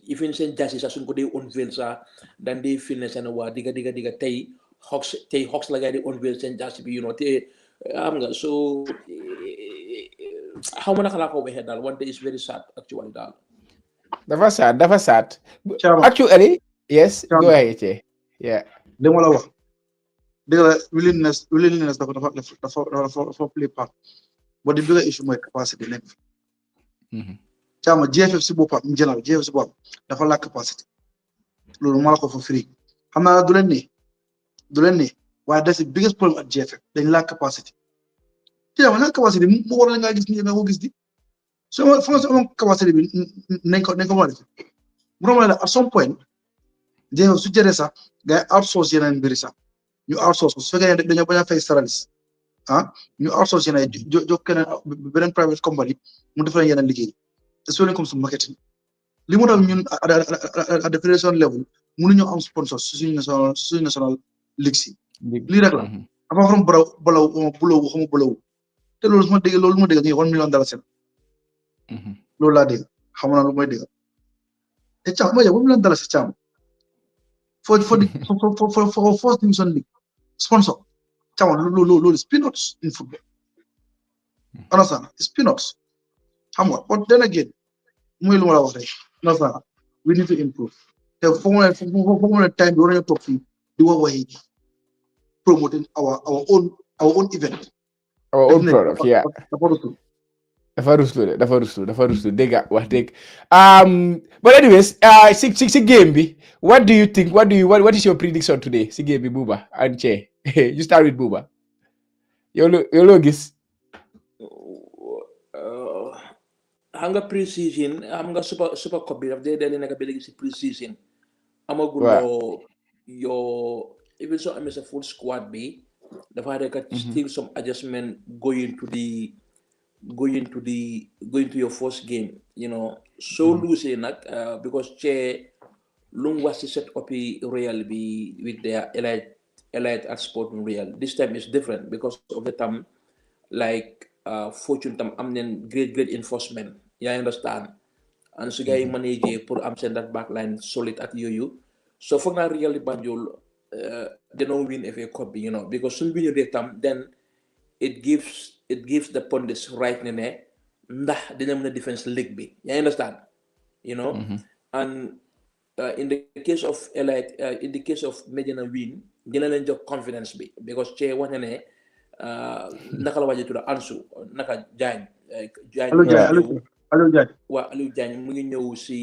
even seen jasi sax suñ ko dee unveil sax dan dee fil ne seen waa digga tey Hawks la ngay di unveil seen jasi bi te am nga so xaw ma naka laa ko waxee daal wante is very sad actually daal dafa sad actually yes go ahead yeah li ma la wax dëgg la willingness dafa play part but the bigger issue mooy capacity nekk fi caama GFF si boppam in general GFF si boppam dafa lack capacity loolu ma la ko fa free xam naa du leen ne waaye that's the biggest problem at GFF dañ lack capacity caama lack capacity mu war nga gis ni nga ko gis di so fa nga am capacity bi nañ ko mën a def mu la at some point GFF su jëree sax ngay outsource yeneen mbiri sax ñu outsource su fekkee dañoo bañ a fay salaires ñu outsource yeneen jox keneen beneen private company mu def leen yeneen liggéey especially comme su marketing li mu tax ñun à the federation level mënuñu am sponsor suñu national league si lii rek la ama xam bulaw te loolu su ma dégg loolu ma dégg ñu $1 million loolu laa dégg xam naa lu mooy dégg te caam ma $1 million caam for first division league sponsor caam loolu is peanuts in football understand it's peanuts xam nga but then again muy lu ma la wax rek understand we need to improve te foog mu ne time bi war nañu toog fii di wax waxi promoting our own event our own product yeah dafa rusul dafa ruslu dégg wax dëgg but anyways si game bi what do you think what is your prediction today si game bi Buba and Che you start with Buba yow loo gis xam nga pre-season xam nga super cup bi daf dee nekk ba léegi si pre-season amaguloo yoo even soo amee sa full squad bi dafa nekk still some adjustment going to your first game you know so losing nag because Che lu mu wax si set up Real bi with their elite at Sporting Real this time is different because of the time like fortune tam am nañ great enforcement yaa understand and su gars yi managé pour am seen that backline solid at yooyu so foog naa Real Banjul dañoo win FA Cup bi you know because suñ win rek tam then it gives the pundits right ne ndax dina mën a defense league bi yaa understand you know and in the case of elite in the case of Medina win dina leen jox confidence bi because Che wax na ne naka la waje tudda Ansu naka Aliou Diagne mu ngi ñëw si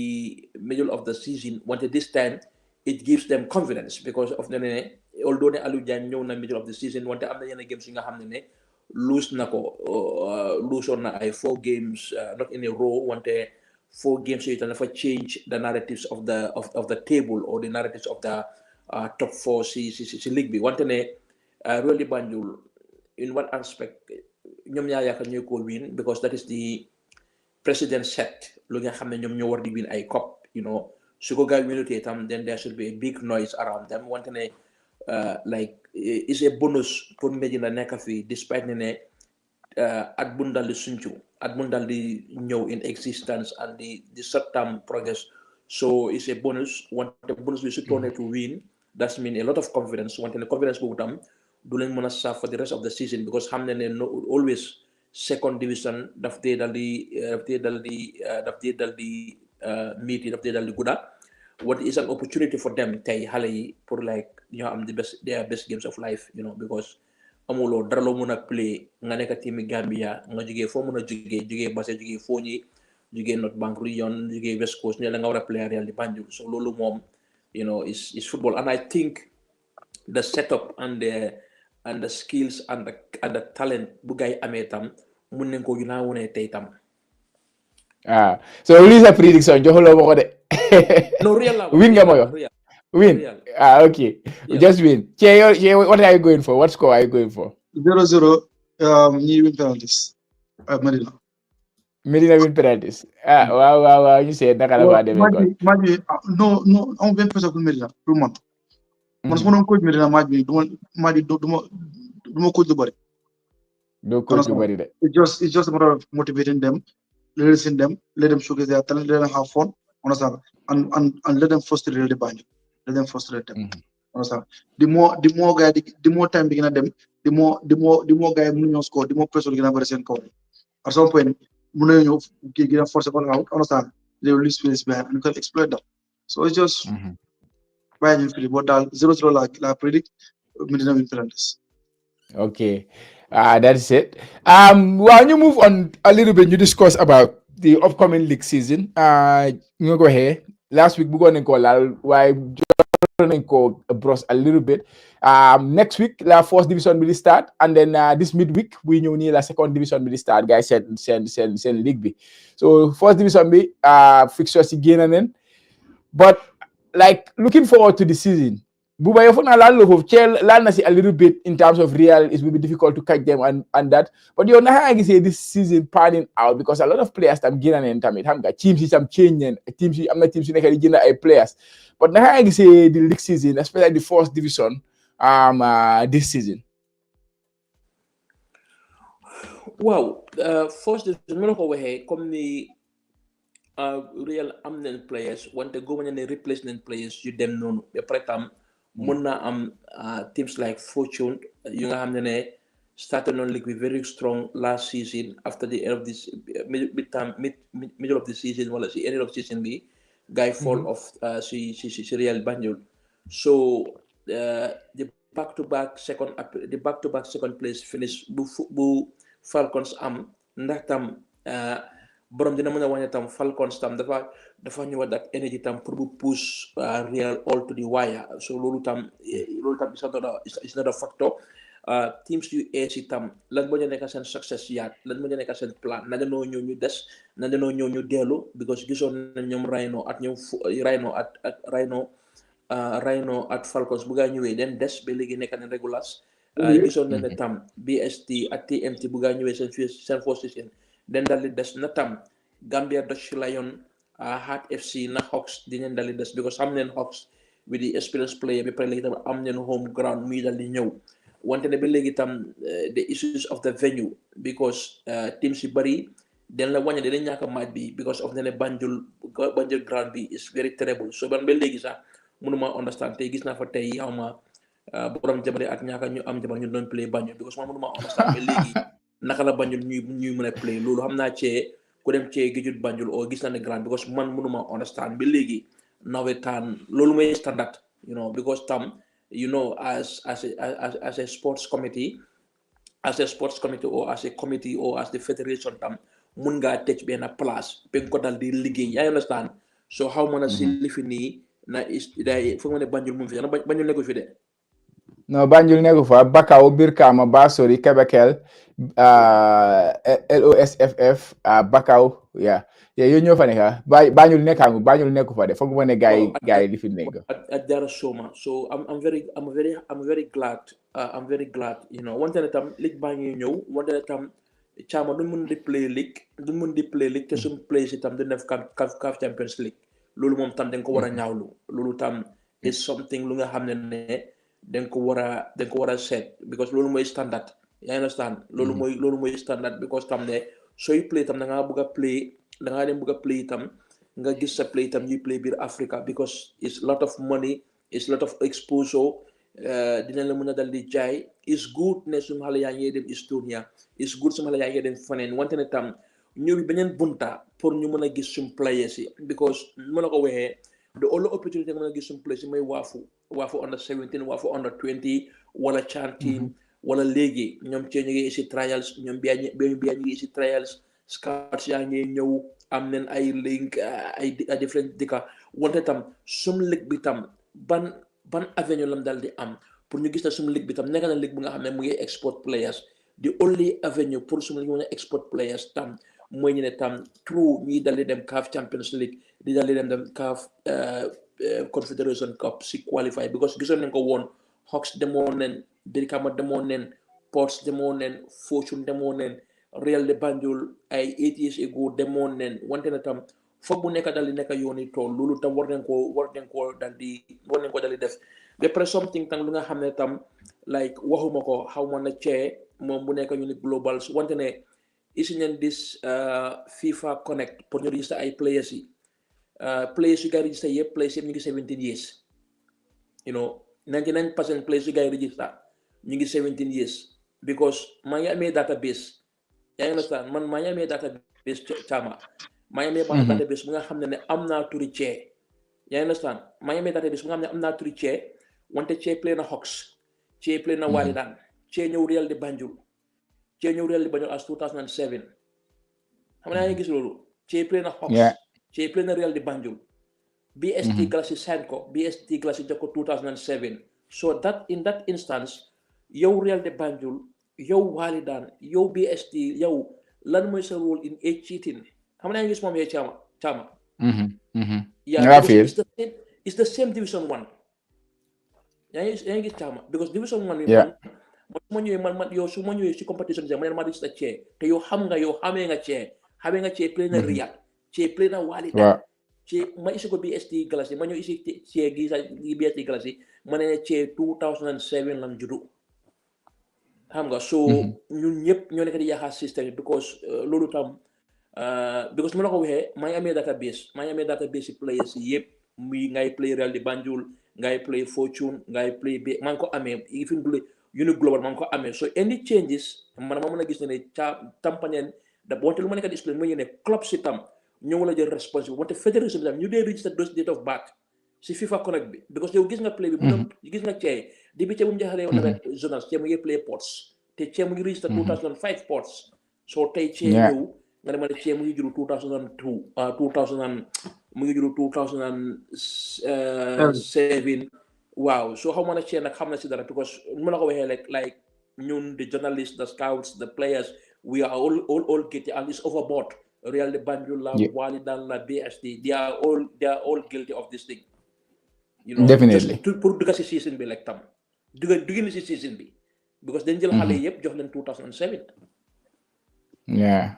middle of the season wante this time it gives them confidence because of ne although ne Aliou Diagne ñëw na middle of the season wante am na yenn games yi nga xam ne lose na ko lose on na ay 4 games not in a row wante 4 games yooyu tam dafa change the narratives of the table or the narratives of the top 4 si league bi wante ne really Banjul in one aspect ñoom ñaar yaakaar ñooy ko win because that is the president set lu nga xam ne ñoom ñoo war di win ay cup you know su ko gaay winutee tam then there should be a big noise around them wante ne like is a bonus pour Medina nekk fii despite ne at bu dal di suncu at bu dal di ñëw in existence and the short term progress so it's a bonus wante bonus bi su tourné to win that's mean a lot of confidence wante ne confidence boobu tam du leen mën a serve for the rest of the season because xam ne always second division daf dee dal di meet daf dee dal di gudda what is an opportunity for them tey xale yi pour like ñoo am their best games of life you know because amuloo dara loo mën a play nga nekk team Gambia nga jógee foo mën a jógee Basse jógee Foni jógee North Bank Region jógee West Coast ne la nga war a play Real di Banjul so loolu moom you know is football and I think the setup and the skills and the talent bu gaay amee tam mun nañ ko yu naa wone tey tam so lii sa prediction joxuloo ma ko de no Real la win nga ma yo win okay just win Che what are you going for what score are you going for 0-0 ñi win penalties Medina win penalties waaw ñu seet naka la fa demee kon match bi non amul benn pression pour Medina pour man su ma doon coach Medina match bi duma coach lu bari doo coach lu bari de it's just a matter of motivating them releasing them let them showcase their talent let them have fun understand and let them frustrate the Banjul let them frustrate them understand the more time bi gën a dem the more guy mënu ñoo score the more pressure gën a bari seen kaw at some point mën nañu ñëw kii gën a forcer ball out understand they will lose space behind and you can exploit that so it's just bàyyi ñu fili boo daal 0-0 la predict Medina win penalties okay that's it well you move on a little bit you discuss about the upcoming league season ñu go ahead last week bëggoon nañ ko laal waaye nañ ko brush a little bit next week la first division will start and then this midweek we ñëw nii la second division will start guys seen league bi so first division bi fixtures yi génn nañ but like looking forward to the season Buba yow foog naa laal foofu Che laal na si a little bit in terms of Real it will be difficult to catch them and that but yow naka nga gisee this season panning out because a lot of players tam génn nañ tamit xam nga teams yi tam change nañ teams yi am na teams yu nekk di jënd ay players but naka nga gisee the league season especially the first division this season waaw first division mën na ko waxee comme ni Real am nañ players wante góob nañ ne replace nañ players yu dem noonu ba pare tam mën naa am teams like Fortune yu nga xam ne started on league with very strong last season after the end of this middle of the season wala si end of season bi guy fall off si Real Banjul. So the back to back second place finish bu Falcons am ndax tam borom dina mën a wàññi tam Falcons tam dafa ñëwaat ak energy tam pour bu push Real all to the wire. So loolu tam is not a factor. Teams yu ees itam lan moo ñu nekk seen success yaat lan moo ñu nekk seen plan na dañoo ñëw ñu des na dañoo ñëw ñu dellu because gisoon nañ ñoom Rhino at Falcons bu gaa ñëwee den des ba léegi nekk na regulars gisoon nañ ne tam BST ak TMT bu gaa ñëwee seen first season den dal di des na tam Gambia Dutch Lion Heart FC na Hawks dinañ dal di des because am neen Hawks with the experience player bi pare léegi tam am neen home ground muy dal di ñëw wante ne ba léegi tam the issues of the venue because teams yu bëri den la wàññi dinañ ñàkk a match bi because of ne Banjul ground bi is very terrible so ban ba léegi sax mënuma understand tey gis naa fa tey xaw ma borom jabare ak ñaaka ñu am jabar ñu doon play Banjul because man mënuma understand ba léegi naka la Banjul ñuy mën a play loolu xam naa cee ku dem cee gijut Banjul oo gis naa ne grand because man mënuma understand ba léegi nawetaan loolu mooy standard because tam as a sports committee or as a committee or as the federation tam mun ngaa tëj benn place ba nga ko dal di liggéey yaa understand so how mën a si lifi nii na foog ma ne Banjul mu fi Banjul nekku fi de no Banjul nekku fa Bakau Birkama Basori Kebekel LOSFF Bakau yooyu ñoo fa nekk Banjul nekku fa de foog ma ne gaay li fi nekk at Jara Soma so I'm very glad wante ne tam ligue baa ngi ñëw wante ne tam caama duñ mën di play league te suñ play si tam du def CAF Champions League loolu moom tam dañ ko war a ñaawlu loolu tam is something lu nga xam ne dañ ko war a seet because loolu mooy standard yaa understand loolu mooy standard because tam ne sooy play tam da ngaa dem bëgg a play tam nga gis sa play tam ñuy play biir Africa because it's a lot of money it's a lot of exposure dina la mën a dal di jaay is good ne suñu xale yaa ngi dem Estonia is good suñu xale yaa ngi dem feneen wante ne tam ñëw beneen bunta pour ñu mën a gis suñu players yi because mën a ko waxee the only opportunity nga mën a gis suñu players yi mooy waafu under 17 waafu under 20 wala CHAN team wala léegi ñoom cee ñu ngi si trials ñoom biyaa ñu ngi si trials scouts yaa ngi ñëw am nañ ay link ay different dëkka wante tam suñu ligue bi tam ban avenue lam dal di am pour ñu gis na suñu ligue bi tam nekk na ligue bi nga xam ne mu ngi export players the only avenue pour suñu ligue mën a export players tam mooy ñu ne tam true ñuy dal di dem CAF Champions League di dal di dem CAF Confederation Cup si qualify because gisoon nañ ko woon Hawks demoon nen Brikama demoon nen Ports demoon nen Fortune demoon nen Real de Banjul ay 8 years ago demoon nen wante na tam foog bu nekk dal di nekk yooni tool loolu tam war nañ ko dal di def ba pare something tam lu nga xam ne tam like waxuma ko xaw ma na cee moom bu nekk ñu ni globals wante ne isi neen this FIFA Connect pour ñu register ay players yi players yu gars yi register yëpp players yëpp ñu ngi 17 years 99% players yu gars yi register ñu ngi 17 years because maa ngi amee database yaa ngi understand man maa ngi amee database caama maa ngi amee database bu nga xam ne am naa turi cee yaa ngi understand maa ngi amee database bu nga xam ne am naa turi cee wante cee play na Hawks cee play na Walidan cee ñëw Real de Banjul cee ñëw Real de Banjul as 2007 xam naa ngi gis loolu cee play na Hawks cee play na Real de Banjul BST Galaxy sign ko BST Galaxy jox ko 2007 so that in that instance yow Real de Banjul yow Walidan yow BST yow lan mooy sa role in age cheating xam naa ngi gis moom yee caama it's the same division 1 yaa ngi gis caama because division 1 bi man su ma ñëwee si competition bi man ma di sa cee te yow xamee nga cee play na Riyad cee play na Walidan cee ma isi ko BST Galaxy ma ñëw isi cee gi BST Galaxy ma ne cee 2007 lan juddu xam nga so ñun ñëpp ñoo nekk di yaakaar système bi because loolu tam because mu la ko waxee maa ngi amee database si players yi yëpp muy ngay play Real de Banjul ngay play Fortune ngay play maa ngi ko amee even unit global man ko amé so any changes man ma mëna gis né tampanen da bonté lu ma nekk display moy né club ci tam ñoo la jël responsible wonte fédération tam ñu dé register those date of birth ci FIFA connect bi because yow gis nga play bi mu gis nga cey débuté bu mu jaxalé on avait journal cey mu ngi play ports té cey mu ngi register 2005 ports so tay cey ñew nga dama cey mu ngi jëlu 2002 2000 mu ngi jëlu 2007 wow so how many cey nak xamna ci dara because mu la ko waxé like ñun the journalists the scouts the players we are all guilty and it's overboard Real de Banjul la Walidan la BSD they are all guilty of this thing you know definitely just pour dugg ci season bi like tam dugg ci season bi because dañ jël xalé yépp jox leen 2007 yeah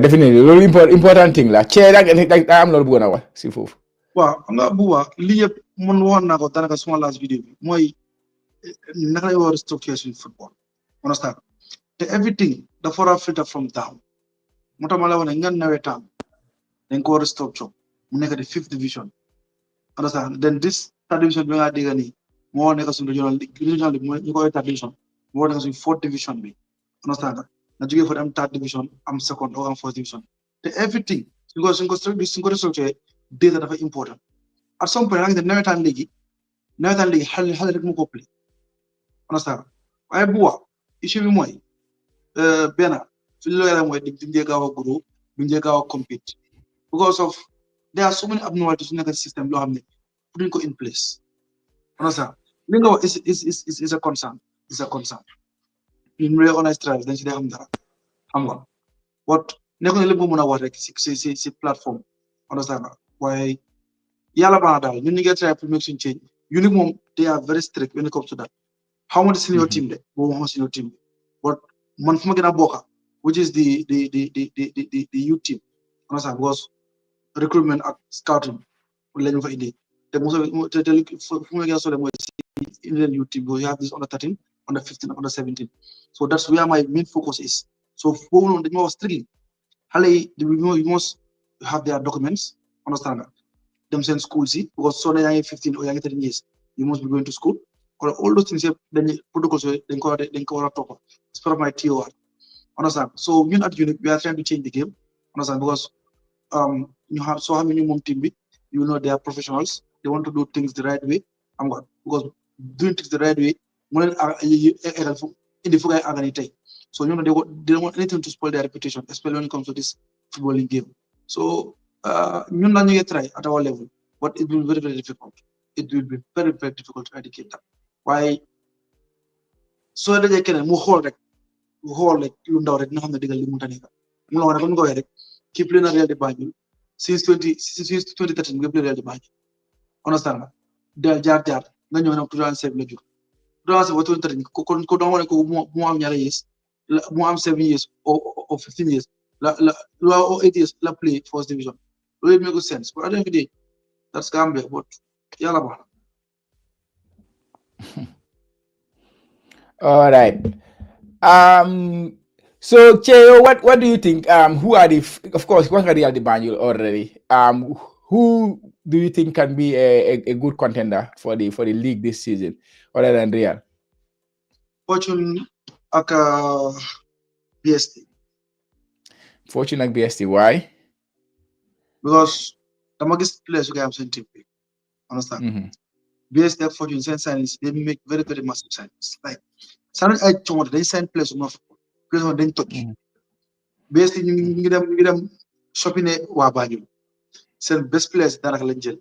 definitely loolu important thing la ci rek am loolu bëggoon a wax si foofu waaw xam nga bu baax li yëpp man woon naa ko daanaka suma last vidéo bi mooy naka lay war a structure suñu football understand te everything dafa war a filter from down moo tax ma la wane nga nawetaan dañ ko war a structure mu nekk di 5th division understand then this 3rd division bi nga dégg nii moo nekk suñu regional league mooy ñu koy 3rd division moo nekk suñu 4th division bi understand na jógee fa am 3rd division am 2nd or am 4th division te everything suñ ko structure data dafa important at some point nag nawetaan léegi xale rek mu ko play understand waaye bu wax issue bi mooy benn fi ñu la mooy di njee gaaw a grow di njee gaaw a compete because of there are so many abnormalities su nekk système loo xam ne putting ko in place understand li nga wax is a concern ñun ñu organise trials dañ si dee xam dara xam nga but nekk na lépp nga mën a wax rek si plateforme understand waaye yàlla baax na daal ñun ñu ngi try pour make suñu change unique moom they are very strict when it comes to that how much senior team de boobu waxuma senior team but man fu ma gën a bokka which is the youth team understand because recruitment ak scouting lañu fa indi te fu ma gën a sole mooy si Indian youth team you have this under 13 under 15 under 17 so that's where my main focus is so boobu noonu dañu ma wax strictly xale yi you must have their documents understand nga dem seen school si because soo ne yaa ngi 15 or yaa ngi 13 years you must be going to school all those things yëpp dañuy protocols yooyu dañ ko war a topp it's part of my TOR understand so ñun at UNIC we are trying to change the game understand because ñu xam soo xamee ñu moom team bi you know they are professionals they want to do things the right way xam nga because doing things the right way mu leen egal fu indi fu ngay àggali tey so ñu ne they don't want anything to spoil their reputation especially when it comes to this footballing game so ñun na ñu ngi try at our level but it will be very very difficult to educate them waaye soo dajee keneen mu xool rek lu ndaw rek nga xam ne dëggal li mu ta nekk mu la wax rek comme nga waxee rek kii play na Real de Banjul since 2013 nga play Real de Banjul understand nga jaar nga ñëw nag 2007 la jur 2007 ba 2013 ko doon wane ko mu am ñaari years mu am 7 years or 15 years or 8 years la play first division loolu yëpp make sense but at the end of the day that's Gambia but yàlla baax na. All right. So Cheo, what do you think? Who are of course, one Real de Banjul already. Who do you think can be a good contender for the league this season, other than Real? Fortune ak BST. Fortune ak BST. Why? Because dama gis players who have seen team. Understand? BST ak Fortune signings, they make very very massive signings. Like signings ay chongo they sign players of players on dañ touch. BST ñu ngi dem shopping waa Banjul. Seen best players daanaka lañ jël.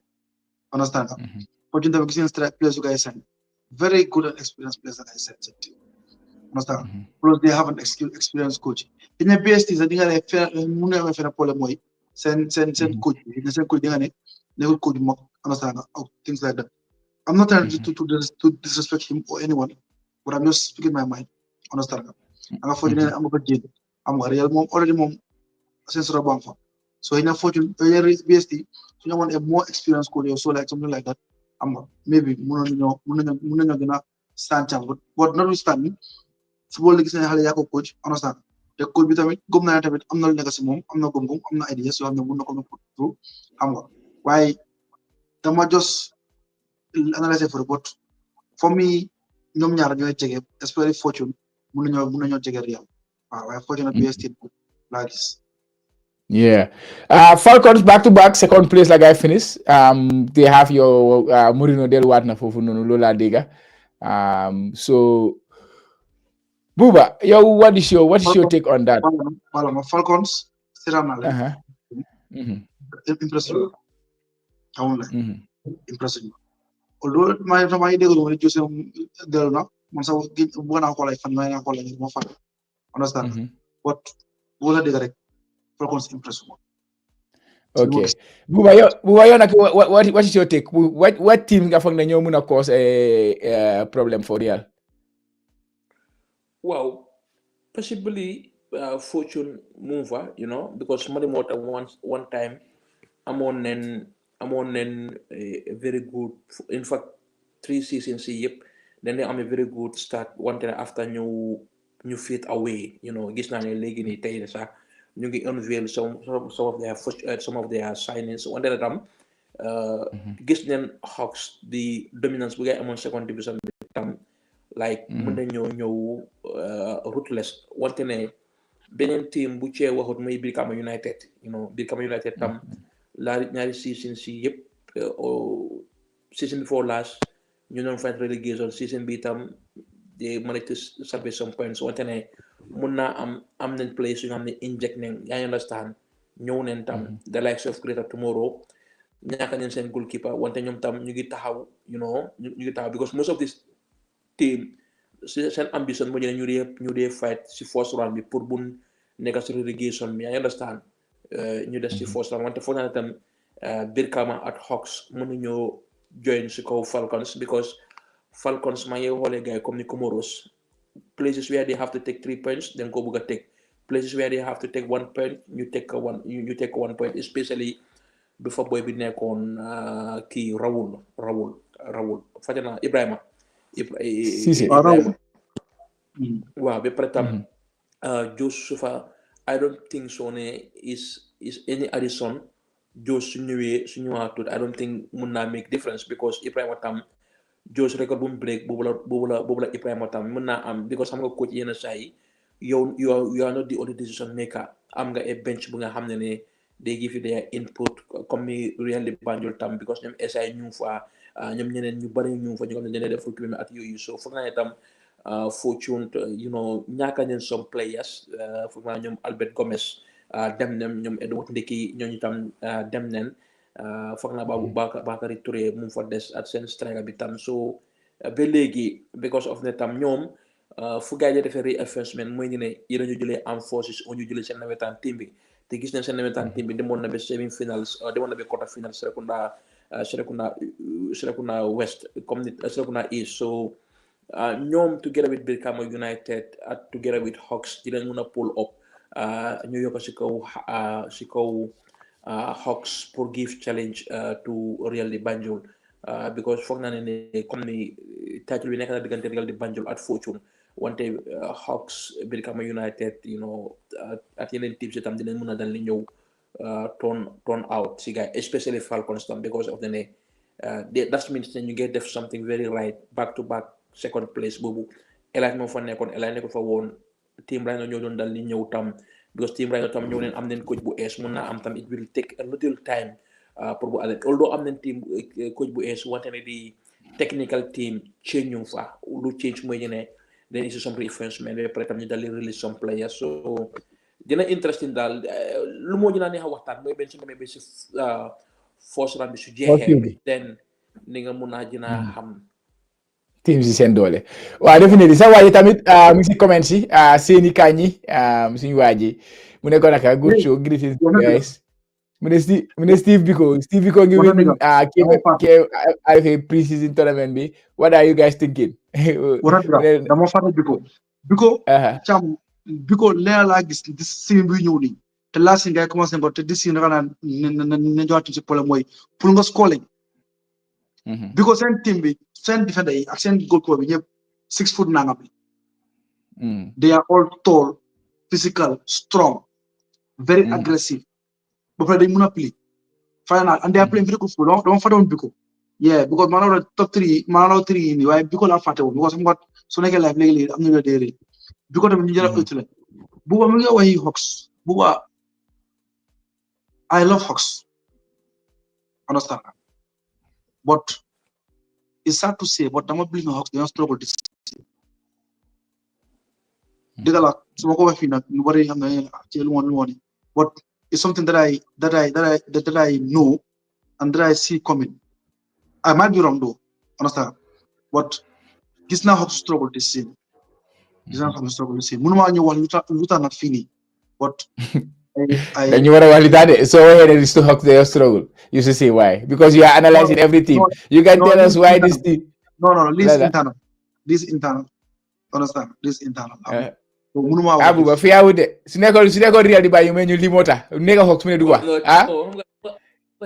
Understand? Fortune dama gis seen strike players who guys sign. Very good and experienced players that I said. Understand? Plus they have an experienced coach. In the BST, I think I have problem mooy seen coach bi seen coach di nga ne nekkul coach bu mag understand things like that. I'm not trying to disrespect him or anyone, but I'm just speaking my mind. Understand? Nga Fortune am nga jël am nga Real moom already moom seen sura bang fa. So in a Fortune BST, so you want a more experienced coach or so like something like that. Maybe mun nañoo gën a stand chance but notwithstanding football league gis nañu xale yaa ko coach understand te coach bi tamit gëm naa ne tamit am na lu nekk si moom am na gëm-gëm am na ideas yoo xam ne mun na ko pour xam nga waaye dama just analyse for but for me ñoom ñaar ñooy jege espérer fortune mun nañoo jege Real waaye fortune ak BST laa gis. Yeah. Falcons back to back second place like I finished. They have your Mourinho delluwaat na foofu noonu loolu laa dégg. So Buba, yow what is your take on that? Wala Falcons seetaan naa leen. Impression xamul la impression although maa ngi déglu ma ne Jose dellu na man sax bëgg naa xoolay fan may naa xoolay ma fàtte understand but bu la dégg rek Falcons impression. Okay. Buba yow nag what is your take? What team nga foog ne ñoo mën a cause a problem for Real? Wow, possibly fortune mover, because Muddy Motor one time amoon nen a very good, in fact 3 seasons yep, then they am a very good start one time after ñu fit away, gis naa ne léegi nii tey sax ñu ngi unveil some of their signings wante na tam gis neen Hawks the dominance bu ngay amoon second division bi tam like mën nañoo ñëw ruthless wante ne beneen team bu cee waxut muy Brikama United Brikama United tam ñaari season si yëpp season before last ñu doon fight relegation season bi tam they managed to salvage some points wante ne mun naa am nañ place yu nga xam ne inject nañ yaa ngi understand ñëw neen tam the likes of Greater Tomorrow ñaaka neen seen goalkeeper wante ñoom tam ñu ngi taxaw ñu ngi taxaw because most of this team seen ambition moo jëlee ñu dee fight si first round bi pour bun nekk si relegation bi yaa ngi understand ñu des si first round wante foog naa ne tam Brikama ak Hawks mën nañoo join si kaw Falcons because Falcons maa ngi xoolee gars yi comme ni Comoros places where they have to take 3 points dañ ko bëgg a take places where they have to take 1 point ñu take 1 point especially before boy bi nekkoon kii Raoul fàtte naa Ibrahima waaw ba pare tam Josufa I don't think so ne is any addition Jos su ñëwaatut I don't think mun naa make difference because Ibrahima tam Jos record bu mu break boobu la Ibrahima tam mën naa am because xam nga coach yenn saa yi yow you are not the only decision maker am nga a bench bu nga xam ne they give you their input comme ni Real de Banjul tam because ñoom SI ñu fa ñoom ñeneen ñu bari ñu fa ñu xam ne dañuy def recruitment at yooyu so foog naa ne tam fortune ñaaka neen some players foog naa ñoom Albert Gomez dem nañ ñoom Edward Ndeki ñooñu tam dem nañ foog naa Bakary Touré mu fa des at seen striker bi tam so ba léegi because of ne tam ñoom fu gars yi defee reinforcement mooy ñu ne yéen ñu jëlee am forces o ñu jëlee seen nawetaan team bi te gis nañ seen nawetaan team bi demoon na ba semi-finals demoon na ba quarter finals Serekunda West comme ni Serekunda East so ñoom together with Brikama United ak together with Hawks dinañ mën a pull up ñu yokk si kaw Hawks pour give challenge to Real de Banjul because foog naa ne comme ni title bi nekk na diggante Real de Banjul at Fortune wante Hawks Brikama United at yeneen teams itam dinañ mën a dal li ñëw turn out si gars especially Falcons tam because of the ne that means ne ñu ngi def something very right back to back second place boobu Elite moo fa nekkoon Elite nekkoon fa woon team Rhino ñoo doon dal li ñëw tam because team Rhino tam ñëw leen am nañ coach bu ees mun naa am tam it will take a little time pour bu alek although am nañ team coach bu ees wante ne di technical team change ñu fa lu change mooy ñu ne then is some reinforcement ba pare tam ñu dal di release some players so dina interesting daal lu moo dina neex a waxtaan mooy benn su demee ba si first round bi su jeexee then ni nga mun a dina xam team si seen doole waaw definitely sa waaji tamit mu ngi si comment si Seni Kanyi suñu waaji mu ne ko naka good show greetings guys mu ne Steve Biko ngi win KFA pre-season tournament bi what are you guys thinking dama fàtte Biko Biko leer laa gis di sim bi ñëw nii te laa si ngay commencé ngo te di si naka naan ne jowaatu si problème mooy pour nga scorer Biko seen team bi seen defender yi ak seen goalkeeper bi ñëpp 6 foot nangam bi they are all tall physical strong very aggressive ba pare dañ mën a play final and they are playing very good football dama fa doon Biko Yeah, because man of the top 3 ni waaye bi ko laa fàttewu because xam nga su nekkee live léegi-léegi am na nga déere bi ko tamit ñu jëla ëtt la buba mi nga waxi Hawks buba I love Hawks understand but it's sad to say but dama believe na Hawks dañoo struggle this dëgg la su ma ko wax fii nag ñu bari xam ne ci lu woon but it's something that I know and that I see coming. I might be wrong though, understand? But gis naa Hawks struggle this season. Mënuma ñu wax lu tax nag fii nii but dañu war a wax li tax de soo waxee ne still Hawks they struggle you should say why because you are analyzing every team. You can tell us why this team. No, this internal. Understand? This internal. Mënuma wax Abu ba fiyawu de su nekkoon real di bàyyi may ñu li moo tax nekk Hawks mu ne du wax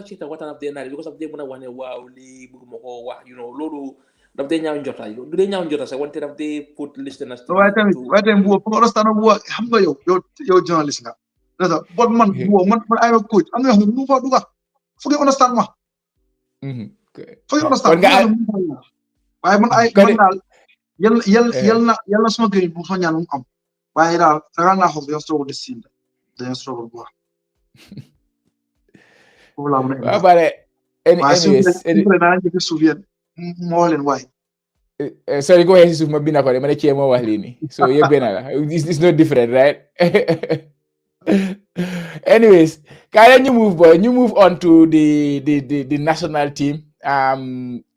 ci ta waxtaan dee naa because of dee mën a wax ne waaw lii bëgguma ko wax loolu daf dee ñaaw njota du dee ñaaw njota sax wante daf dee put listeners waaye tamit bu ko understand bu xam nga yow journalist nga data but man ay coach am na yoo xam ne mu fa duga fu ngeen understand ma fu ngeen understand waaye man daal yal na suma gën bu fa ñaan mu am waaye daal ragal naa Hawks dañoo struggle de siin dañoo struggle bu baax waaw bare sorry ko waxee si suuf ma binda ko de ma ne cee moo wax lii nii so yëpp benn la it's not different right anyways can you move on to the national team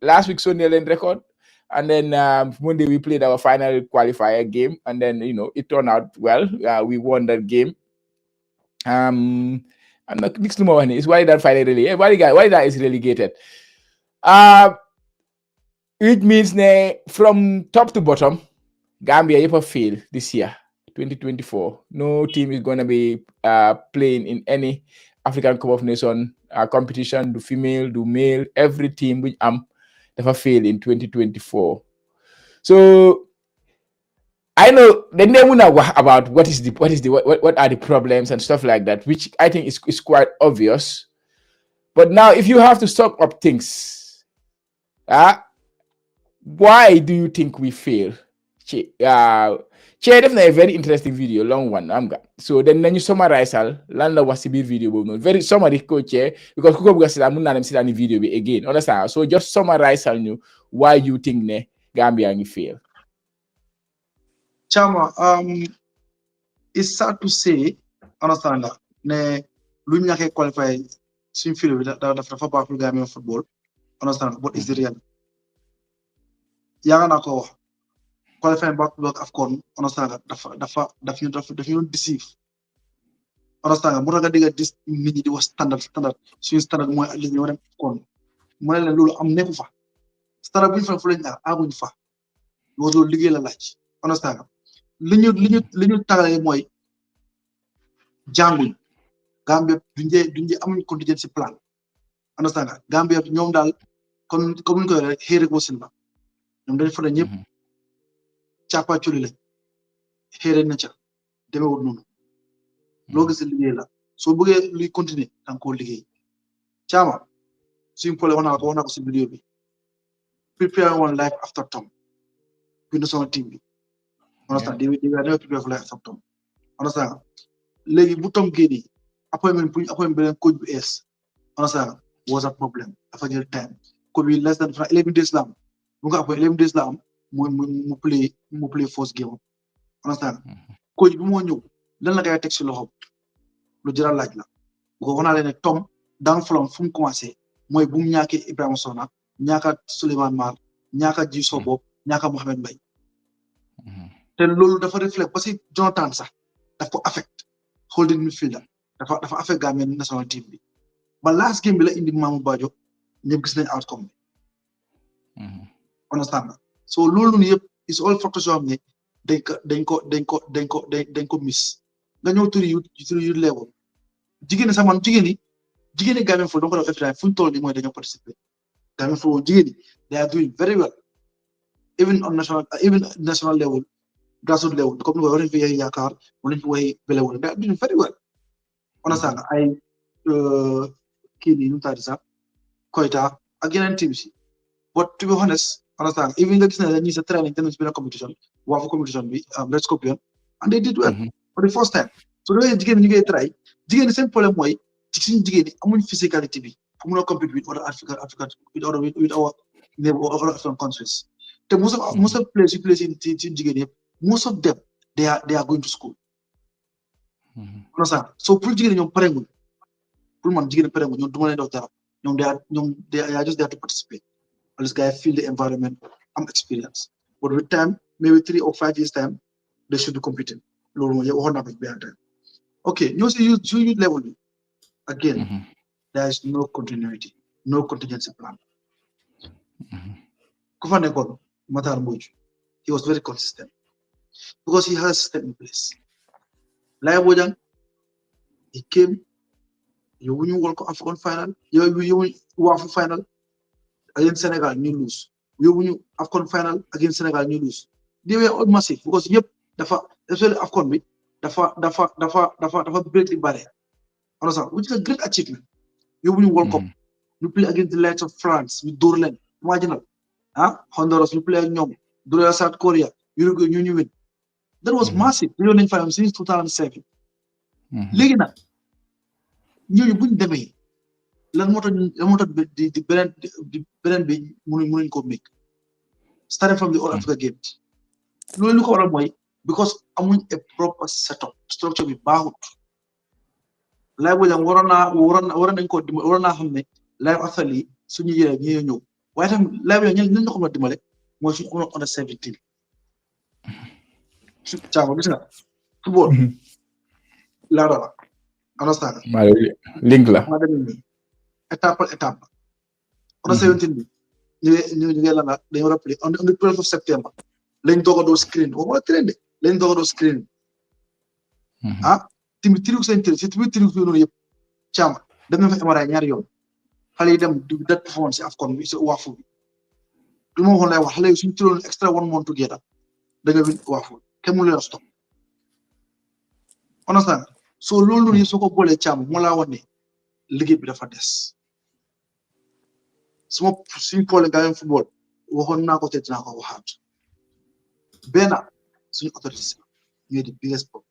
last week Sunday leen record and then Monday we played our final qualifier game and then it turned out well. We won that game. I'm not mixed more one is why that final why that is relegated. It means from top to bottom, Gambia ever fail this year, 2024. No team is gonna be playing in any African Cup of Nations competition, do female, do male, every team which never failed in 2024. So I know they never know about what are the problems and stuff like that, which I think is quite obvious. But now, if you have to sum up things, why do you think we fail? Definitely a very interesting video, long one. So then you summarize Landa was the video very summary coach because the video again. Understand? So just summarize why you think Gambia you fail. Chama, it's sad to say, understand that ne lu ñaké qualify suñ fil bi dafa baax lu Gambia football, understand what is the real. Yaga na ko wax qualifying back to back AFCON understand dafa ñu deceive understand mu raga diga dis nit ñi di wax standard suñu standard mooy li ñu dem AFCON mu ne leen loolu am nekku fa standard bu ñu fa fu lañ aguñ fa loolu liggéey la laaj understand li ñu tagale mooy jànguñ Gambia duñ amuñ contingency plan understand Gambia ñoom daal comme ñu koy rek xëy rek wasin la ñoom dañ fa ne ñëpp càppa culi lañ xëy na ca demewul noonu loo gis liggéey la soo bëggee luy continuer danga koo liggéey caama suñu pole wax naa ko si vidéo bi prepare one life after Tom bind sama team bi understand they never prepare for life after Tom understand léegi bu Tom génni appointment beneen coach bu ees understand was a problem dafa jël time coach bi less than 11 days la am bu nga appoint 11 days la am mu play first game understand coach bi moo ñëw lan la ngay teg si loxo lu jëral laaj la bu ko waxnaa leen ne Tom dans flom fu mu commencé mooy bu mu ñàkkee Ibrahima Sona ñaaka Souleymane Mar ñaaka Ji Sobo ñaaka Mohamed Mbaye te loolu dafa reflect parce que Jonathan sax daf ko affect holding midfielder dafa affect Gambian national team bi ba last game bi la indi Mamou Badio ñëpp gis nañ outcome bi understand so loolu noonu yëpp is all factors yoo xam ne dañ ko miss nga ñëw turi yu level jigéen sax man jigéen Gambian football donc def every time fu ñu toll nii mooy dañoo participer Gambian football jigéen they are doing very well even national level grassroots level comme ni ko waxee fi yaakaar wala ñu fi waxee level they are doing very well understand ay kii nii nu mu taati sax Koyta ak yeneen team si But to be honest, understand, even the Kisna needs a training, then it's been a competition, waffle competition, Red Scorpion, and they did well for the first time. So the way you get try, the same problem why, I'm physicality, I'm not compete with other Africa, with our neighbor or African countries. The most of players you play in Jigeni, most of them they are going to school. Understand? So pour Jigeni ñom paré ngul. Pour man Jigeni paré ngul ñom duma leen do dara. They are just there to participate. Or this guy feel the environment, experience. But with time, maybe 3 or 5 years time, they should be competing. Okay, you level again. There is no continuity, no contingency plan. Kufanekon, Matar Mbuj, he was very consistent because he has a system in place. Lai Wojang, he came, you win World Cup African final, you win WAFU final against Senegal, you lose. You win African final against Senegal, you lose. They were all massive because especially African bit, dafa greatly barrier. Understand? Which is a great achievement. You win World Cup. You play against the likes of France with Dorland. Imagine Honduras, you play against South Korea. You win. That was massive. You don't find since 2007. Legina, you wouldn't deme. Lan moto the brand be munin ko make. Starting from the All Africa Games. No look around why because I'm a proper setup structure with Bahut. Live with warana hamne live actually suñu yere ñi ñew waye tam live yo ñen ñu ko dimbalé mo ci on a 17 ci taw gis nga football la dara understand link la ma dem ni étape par étape on a 17 bi ñu la nga dañu rappeler on the 12th of September lañ dogo do screen o mo train de lañ dogo do screen timi triuk sen tri ci timi triuk yoonu yépp chama dem fa amara ñaar yoon xalé dem du dat fon ci afcon bi ci wafu bi du mo xon lay wax xalé suñu tiron extra 1 month together da nga win wafu kemu leen stop understand so lolu ni soko bolé cham mo la wone ligue bi dafa dess suma suñu polé gaay football waxon nako té dina ko waxat bena suñu autorité ñoy the biggest problem.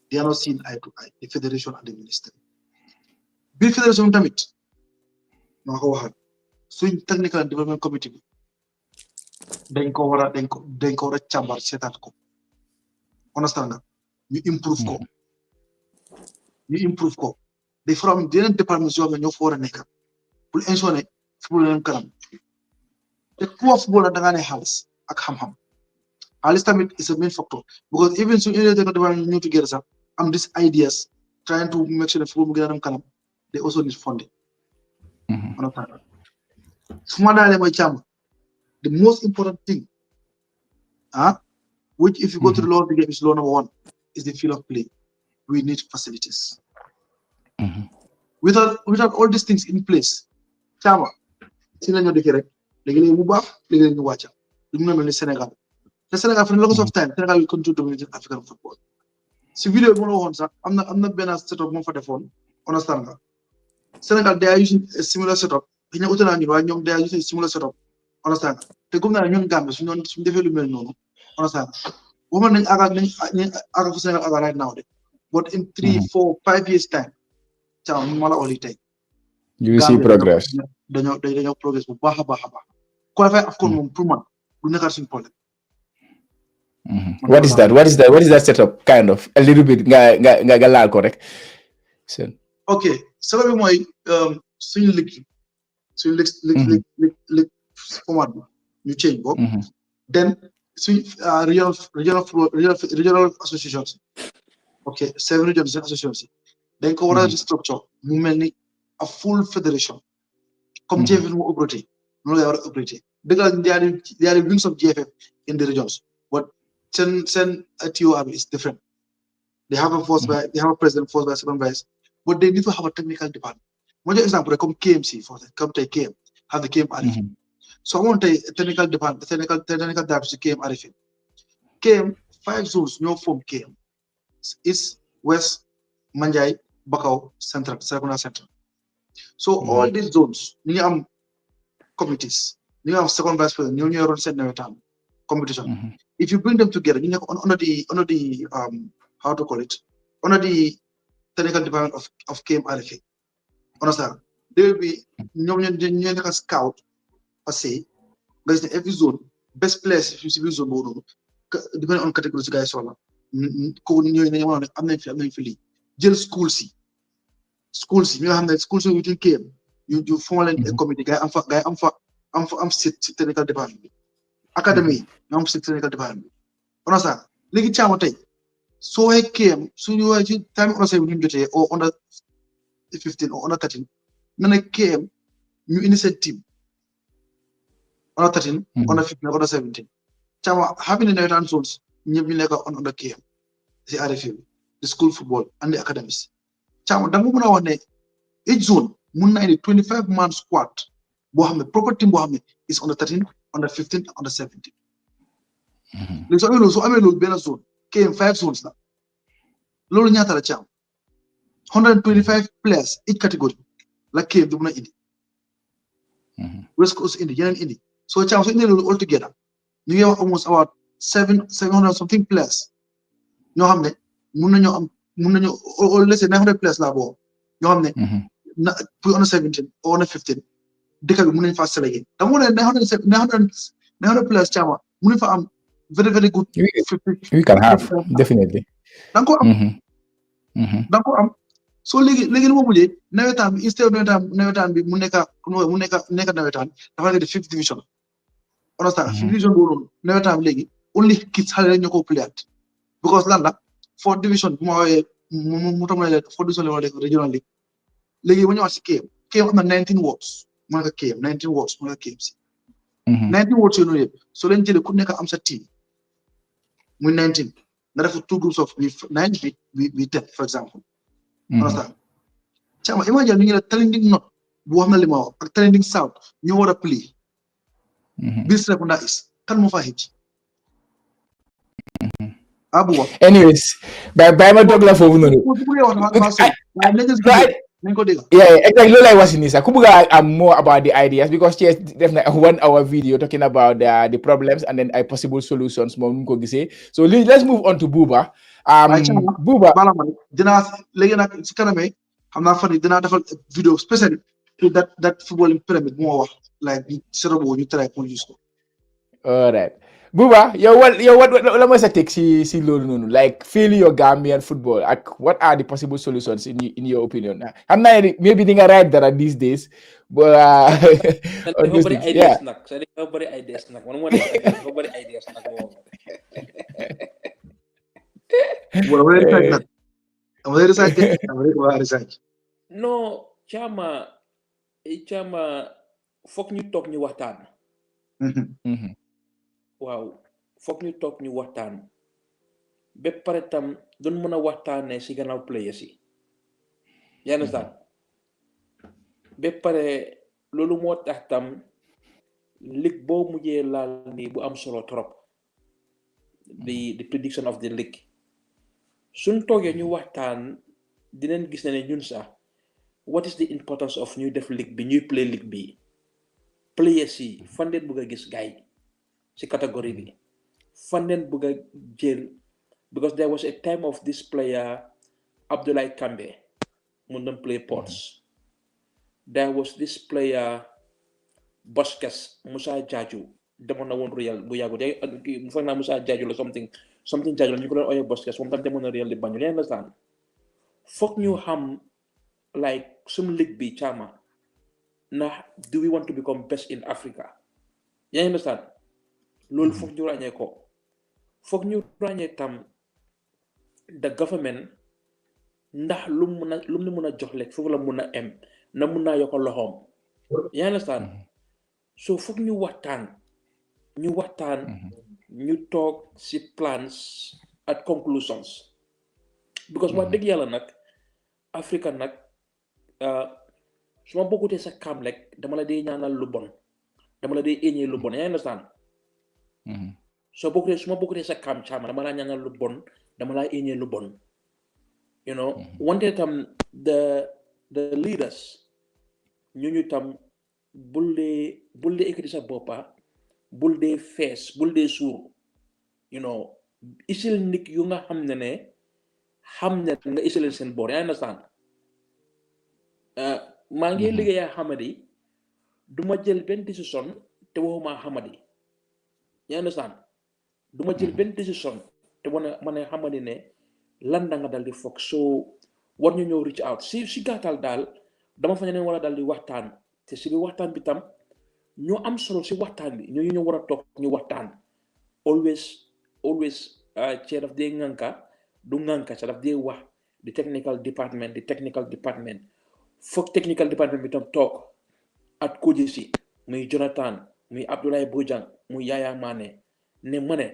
They are not seen eye to eye, the federation and the minister. Bill Federation tamit nako waxat suñ technical and development committee bi dañ ko wara chambar setat ko understand nga ñu improve ko they from the department yo ñoo fa wara nekk pour ensure football leen kanam te ko football da nga ne xaalis ak xam-xam xaalis tamit is a main factor because even so in the department ñu together sax am these ideas trying to make sure the football mu gëna kanam they also need funding understand suma daale moy cham the most important thing which if you go to the law of the game is law number 1 is the field of play. We need facilities. Without all these things in place, chama ci lañu dëkk rek léegi bu baax léegi ñu wacca lu mëna melni Sénégal te Sénégal for lots of time Sénégal will continue to dominate African football si vidéo bi mo waxon sax amna ben setup mo fa defoon understand nga Sénégal they are using a similar setup dañu utana ñu wa ñom they are using a similar setup understand te gum na ñun Gambia suñu defé lu mel nonu understand woman nañ aga fu Sénégal aga right now de but in 3 4 5 years time cham mala oli tay you see progress dañu progress bu baaxa baaxa baax ko fay afcon mom pour man du nekkar suñu problème what is that setup kind of a little bit nga laal ko rek okay sababu moy suñu ligue format ñu change ko then suñu regional associations okay 7 regional associations dañ ko wara structure mu melni a full federation comme JFF mu operating no la wara operating degal there are wings of JFF in the regions but sen TOR is different. They have a president, forced by second vice, but they need to have a technical department. One example, come KMC for that, come take KM, have the KM RFI. So I want a technical department, technical director KM RFI. KM 5 zones, no form KM. East, West, Manjai, Bakau, Central, Sargona Central. So all these zones, we have committees. ñu have second vice president ñoo ñoo ron seen nawetaan competition. If you bring them together, you know, under the how to call it, under the technical department of KMRFA, understand? They will be like a scout, I say, based in every zone, best players if you see zone board, depending on categories guys all. I'm not feeling. Jail schools, you have the schools within KM. You form a committee guy. I'm sit technical department. Academy, I'm sit technical department. Understand? Legi chama tay so he came so you are time on 17 or under 15 or under 13 nana came you innocent team under 13 under 15 under 17 chama having the night zones ñu nekk on under came the RFU the school football and the academies chama da mo mëna wax ne each zone mun na indi 25 man squad bo xamne proper team bo xamne is under 13 under 15 under 17 les so amé lolu ben zone came 5 zones la lolu ñaata la cham 125 players each category la came du mëna indi West Coast indi yeneen indi so cham so indi lolu all together ñu ngi wax almost about 700 something players ñoo xamne mun nañu let's say 900 players la bo ñoo xamne na pour under 17 or under 15 dëkk bi mun nañ fa sélecté da mo ne 900 players chama mun nañ fa am very very good we can have definitely danko am so léegi mo mujjé nawetaan bi instead nawetaan bi mu nekk nawetaan dafa nekk fifth division understand fifth division boobu noonu nawetaan bi léegi only kids xale la ñu ko play at because lan la fourth division bu ma waxee mu tax ma ne fourth division la wala regional league léegi ba ñëwaat si KM am na 19 wards mu nekk KM 19 wards mu nekk KM si 19 wards yooyu noonu yëpp so leen jëlee ku nekk am sa team muy 19 nga def two groups of 9 we 10 for example understand chama imagine ñu ngi la talenting north bu wax na li ma wax ak talenting south ñoo war a play bis rek na is kan moo fa xëcc abu wax anyways bay ma dog la foofu noonu yeah exactly loolu lay wax ni sax ku bëgg a am more about the ideas because ci def na 1 hour video talking about the problems and then possible solutions moom ko gisee so let's move on to Buba Buba bala man dinaa léegi nag si kaname xam naa fan yi dinaa defal video spécial to that footballing pyramid moo wax like sero boobu ñu try pour use ko all right Buba what la mooy sa teg si loolu noonu like feel your Gambian football ak what are the possible solutions in your opinion xam naa maybe di nga right dara these days but ideas nag man moo dafa bëri ideas nag moom no Chama foog ñu toog ñu waxtaan waaw foog ñu toog ñu waxtaan ba pare tam duñ mën a waxtaanee si gannaaw players yi yaa understand ba pare loolu moo tax tam ligue boo mujjee laal nii bu am solo trop the prediction of the league suñ toogee ñu waxtaan dinañ gis ne ñun sax what is the importance of ñuy def league bi ñuy play league bi players yi fan leen bëgg a gis gaay ci catégorie bi fan leen bëgg a jël because there was a time of this player Abdoulaye Kambe mu doon play Ports there was this player Bosques Moussa Diadio demoon na woon Real bu yàggu mu foog naa Moussa Diadio la something Diadio la ñu ko doon ooyee Bosques moom tam demoon na Real di Banjul yaa understand foog ñu xam like some league bi Chama na do we want to become best in Africa yaa understand loolu foog ñu ràññee ko foog ñu ràññee tam the government ndax lu mu mën a jox lekk foofu la mun a em na mun naa yokk loxoom yaa understand so foog ñu waxtaan ñu toog si plans ak conclusions because wax dëgg yàlla nag Africa nag su ma bokkutee sa kam rek dama la dee ñaanal lu bon dama la dee éñee lu bon yaa understand su ma bokkutee sa kam Chama dama laa ñaanal lu bon dama laa éñee lu bon you know wante tam the leaders ñu tam bul dee ekkati sa boppa bul dee fees bul dee suur you know isil nit yu nga xam ne nga isil seen boor yaa understand maa ngi liggéeyaa xamadi duma jël benn décision te waxuma xamadi yaa understand duma jël benn décision te ma ne xamadi ne lan da nga dal di foog soo war ñu ñëw reach out si gàttal daal dama fa ne war a dal di waxtaan te si biir waxtaan bi tam ñoo am solo si waxtaan bi ñu war a toog ñu waxtaan always cee daf dee ŋànka du ŋànka sa daf dee wax di technical department foog technical department bi tam toog at koji si muy Jonathan muy Abdoulaye Bojang muy Yaya Mane ne ma ne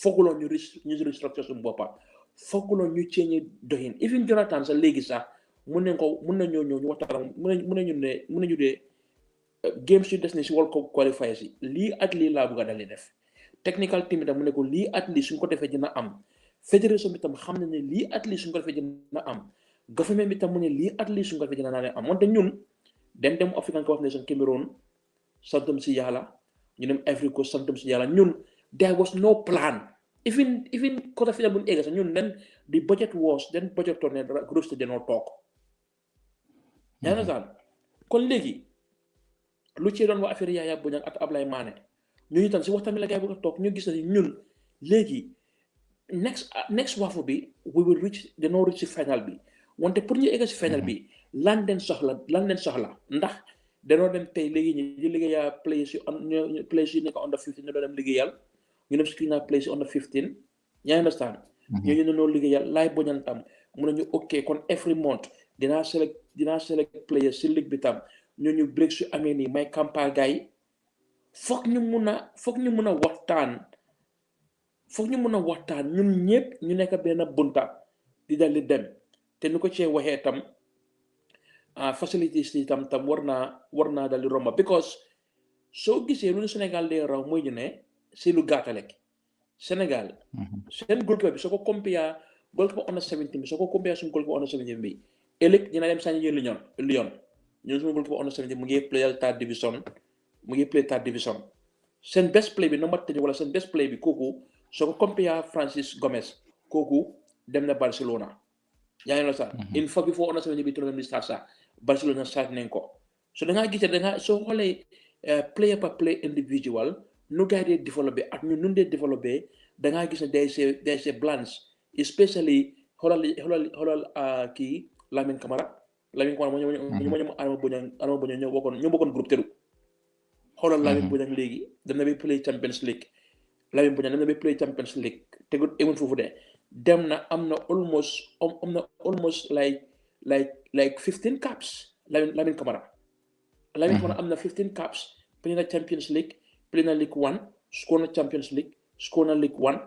fooguloo ñu restructure suñu boppa fooguloo ñu ceeñi doxin even Jonathan sa léegi sax mun nañoo ñëw ñu waxtaan mun nañu dee games yu des ni si World Cup qualifiers yi lii at lii laa bëgg a dalee def technical team itam mu ne ko lii at lii suñ ko defee dina am fédération bi tam xam na ne lii at lii suñ ko defee dina am government bi tam mu ne lii at lii suñ ko defee dina am wante ñun dem African Cup of Nations Cameroon santam si yàlla ñu dem Ivory Coast santam si yàlla ñun there was no plan even quarter final bu ñu egg sax ñun the budget was budget tourné groupe stage dañoo toog yaa ngi naan kon léegi lu ci doon waa affaire Yaya Bojang ak Ablaye Mané ñooñu tam si waxtaan bi la gars yi bëgg a toog ñu gis ne ñun léegi next wafu bi we will dañoo reach si final bi wante pour ñu egg si final bi lan leen soxla ndax dañoo dem tey léegi ñu di liggéeyaa players yu nekk under 15 ñu doon dem liggéeyal ñu dem screen naa players yu under 15 yaa understand ñooñu dañoo liggéeyal laay Bojang tam mu ne ñu ok kon every month dinaa select players si ligue bi tam ñooñu break su amee nii may campagne gars yi foog ñu mun a waxtaan ñun ñëpp ñu nekk benn bunta di dal di dem te nu ko cee waxee tam facilities yi tam war naa dal di romba because soo gisee lu Sénégal dee raw mooy ñu ne si lu gàttale Sénégal seen goalkeeper bi soo ko compare goalkeeper under 17 bi soo ko compare suñu goalkeeper under 17 bi ëllëg dina dem sañ Lyon ñun suñu goalkeeper under 17 mu ngi play third division seen best play bi number 3 wala seen best play bi kooku soo ko compare Francis Gomez kooku dem na Barcelona yaa ngi la sax in fact before under 17 bi tournament bi start sax Barcelona start nañ ko so da ngaa gisee soo xoolee player par player individual nu gars yi dee développé ak ñun nu dee développé da ngaa gis ne day say balance especially xoolal kii Lamine Camara moo ñëw Adama Bojang ñoo bokkoon groupe teru xoolal Lamine Bojang léegi dem na ba play Champions League Lamine Bojang dem na ba play Champions League tegut emun foofu de dem na am na almost like 15 caps Lamine Camara am na 15 caps play na Champions League play na League 1 score na Champions League score na League 1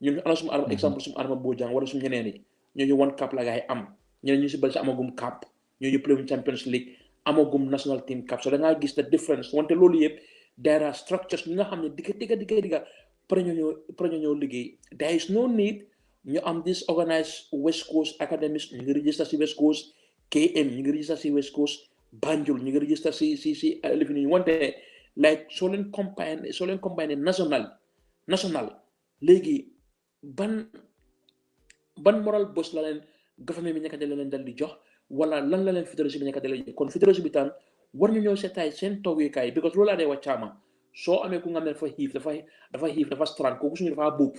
ñun ana suma exemple suma Adama Bojang wala suma ñeneen yi ñooñu one cap la gaay am ñeneen ñu si bal si amagum cap ñooñu play Champions League amagum national team cap so da ngaa gis the difference wante loolu yëpp there are structures ñi nga xam ne digga pare ñoo liggéey there is no need ñu am this organized West Coast academies ñu ngi register si West Coast KM ñu ngi register si West Coast Banjul ñu ngi register si lifin yi wante like soo leen combine national léegi ban moral boss la leen government bi nekk da leen dal di jox wala lan la leen fédération bi nekk da leen kon fédération bi tam war ñu ñëw seetaay seen toogeekaay because loolu laa dee wàccaama soo amee ku nga xam ne dafa xiif dafa strand kooku suñu dafa buub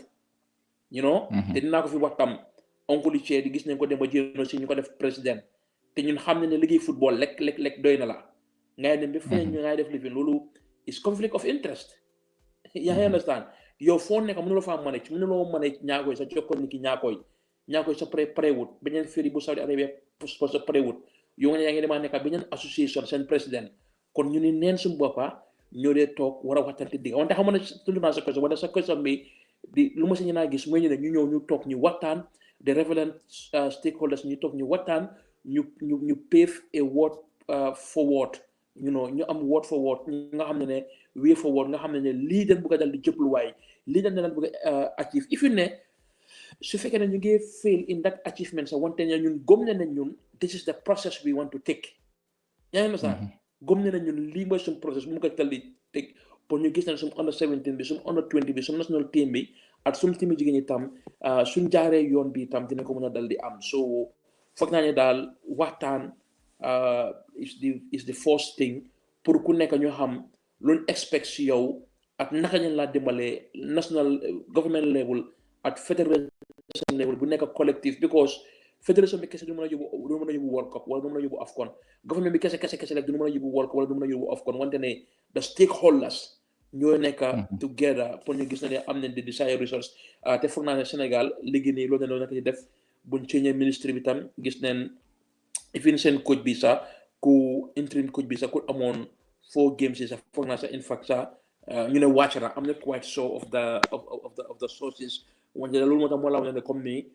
you know te dinaa ko fi wax tam oncle Thie di gis nañ ko dem ba jéem si ñu ko def président te ñun xam ne liggéey football lekk doy na la ngay dem ba feneen ñu ngay def lifin loolu is conflict of interest yaa ngi understand yow foo nekk mënuloo faa manage ñaakoy sa jokkoon ni ki ñaakoy sa prewut beneen féri bu Saudi Arabia sa prewut yow nga ne yaa ngi demaa nekk beneen association seen président kon ñu ni neen suñu boppa ñoo dee toog war a waxtaan digga wante xam na tundu naa sa question wante sa question bi di lu ma si ñenaa gis mooy ñu ne ñu ñëw ñu toog ñu waxtaan the relevant stakeholders ñu toog ñu waxtaan ñu pave a word forward ñu am word forward nga xam ne way forward nga xam ne lii dañ bëgg a dal di jëpluwaay lii dañ dal bëgg a achieve if you ne su fekkee ne ñu ngi fail in that achievement sax wante ñun gëm ne ñun this is the process we want to take yaa ngi sax gëm ne ñun lii mooy suñu process bu mu ko tali teg pour ñu gis ne suñu under 17 bi suñu under 20 bi suñu national team bi ak suñu team jigéen ñi tam suñ jaaree yoon bi tam dina ko mën a dal di am so foog naa ne daal waxtaan is the first thing pour ku nekk ñu xam luñ expect si yow ak naka ñu laa dimbalee national government level at federal level bu nekk collective because fédération bi kese du mën a yóbbu World Cup wala du mën a yóbbu AFCON government bi kese rek du mën a yóbbu World Cup wala du mën a yóbbu AFCON wante ne the stakeholders ñoo nekk together pour ñu gis na ne am nañ di desired resource te foog naa ne Sénégal léegi nii loolu nekk ci def buñ ceeñee ministre bi tam gis neen even seen coach bi sax ku interim coach bi sax ku amoon 4 games yi sax foog naa sax in fact sax ñu ne wàcc na am na quite so of the sources wante loolu moo tax moo la wax ne comme ni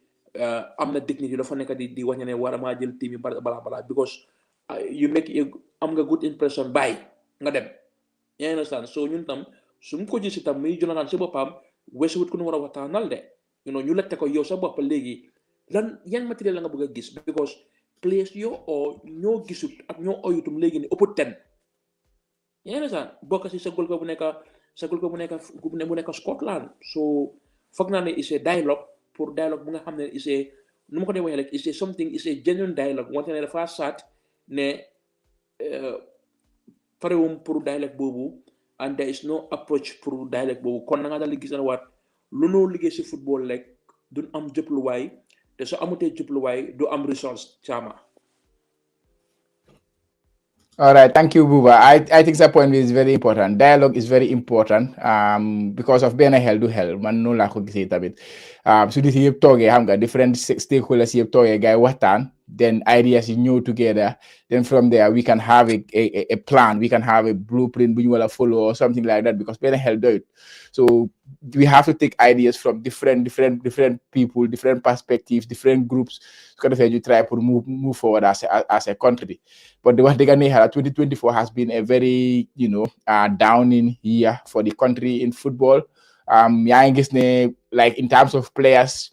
am na dignity dafa nekk di wax ne war a maa jël team yi balaa because you make am nga good impression bàyyi nga dem yaa understand so ñun tam su mu ko gis itam muy Jonathan si boppam weesuwut ku ñu war a waxtaanal de ñu lette ko yow sa bopp léegi yan matériel la nga bëgg a gis because players oo ñoo gisut ak ñoo oyutum léegi ni ëpp 10 yaa understand bokk si sa gol ko bu nekk Scotland so foog naa ne is a dialogue pour dialogue bu nga xam ne is a nu ma ko dee waxee rek is a something is a genuine dialogue wante ne dafa saat ne parewum pour dialogue boobu and there is no approach pour dialogue boobu kon na nga daal di gis na waat lu noo liggéey si football rek duñ am jubluwaay te soo amutee jubluwaay du am resource Chama. All right, thank you, Buba. I think that point is very important. Dialogue is very important because of being a hell to hell. Man, no la ko gisee tamit. So this yëpp toogee xam nga different stakeholders yëpp toogee gars yi waxtaan then ideas yi ñëw together then from there we can have a plan, we can have a blueprint bu ñu war a follow or something like that because benn xel doyut. So we have to take ideas from different people, different perspectives, different groups. So you try to move forward as a country. But the 2024 has been a very downing year for the country in football. Like in terms of players,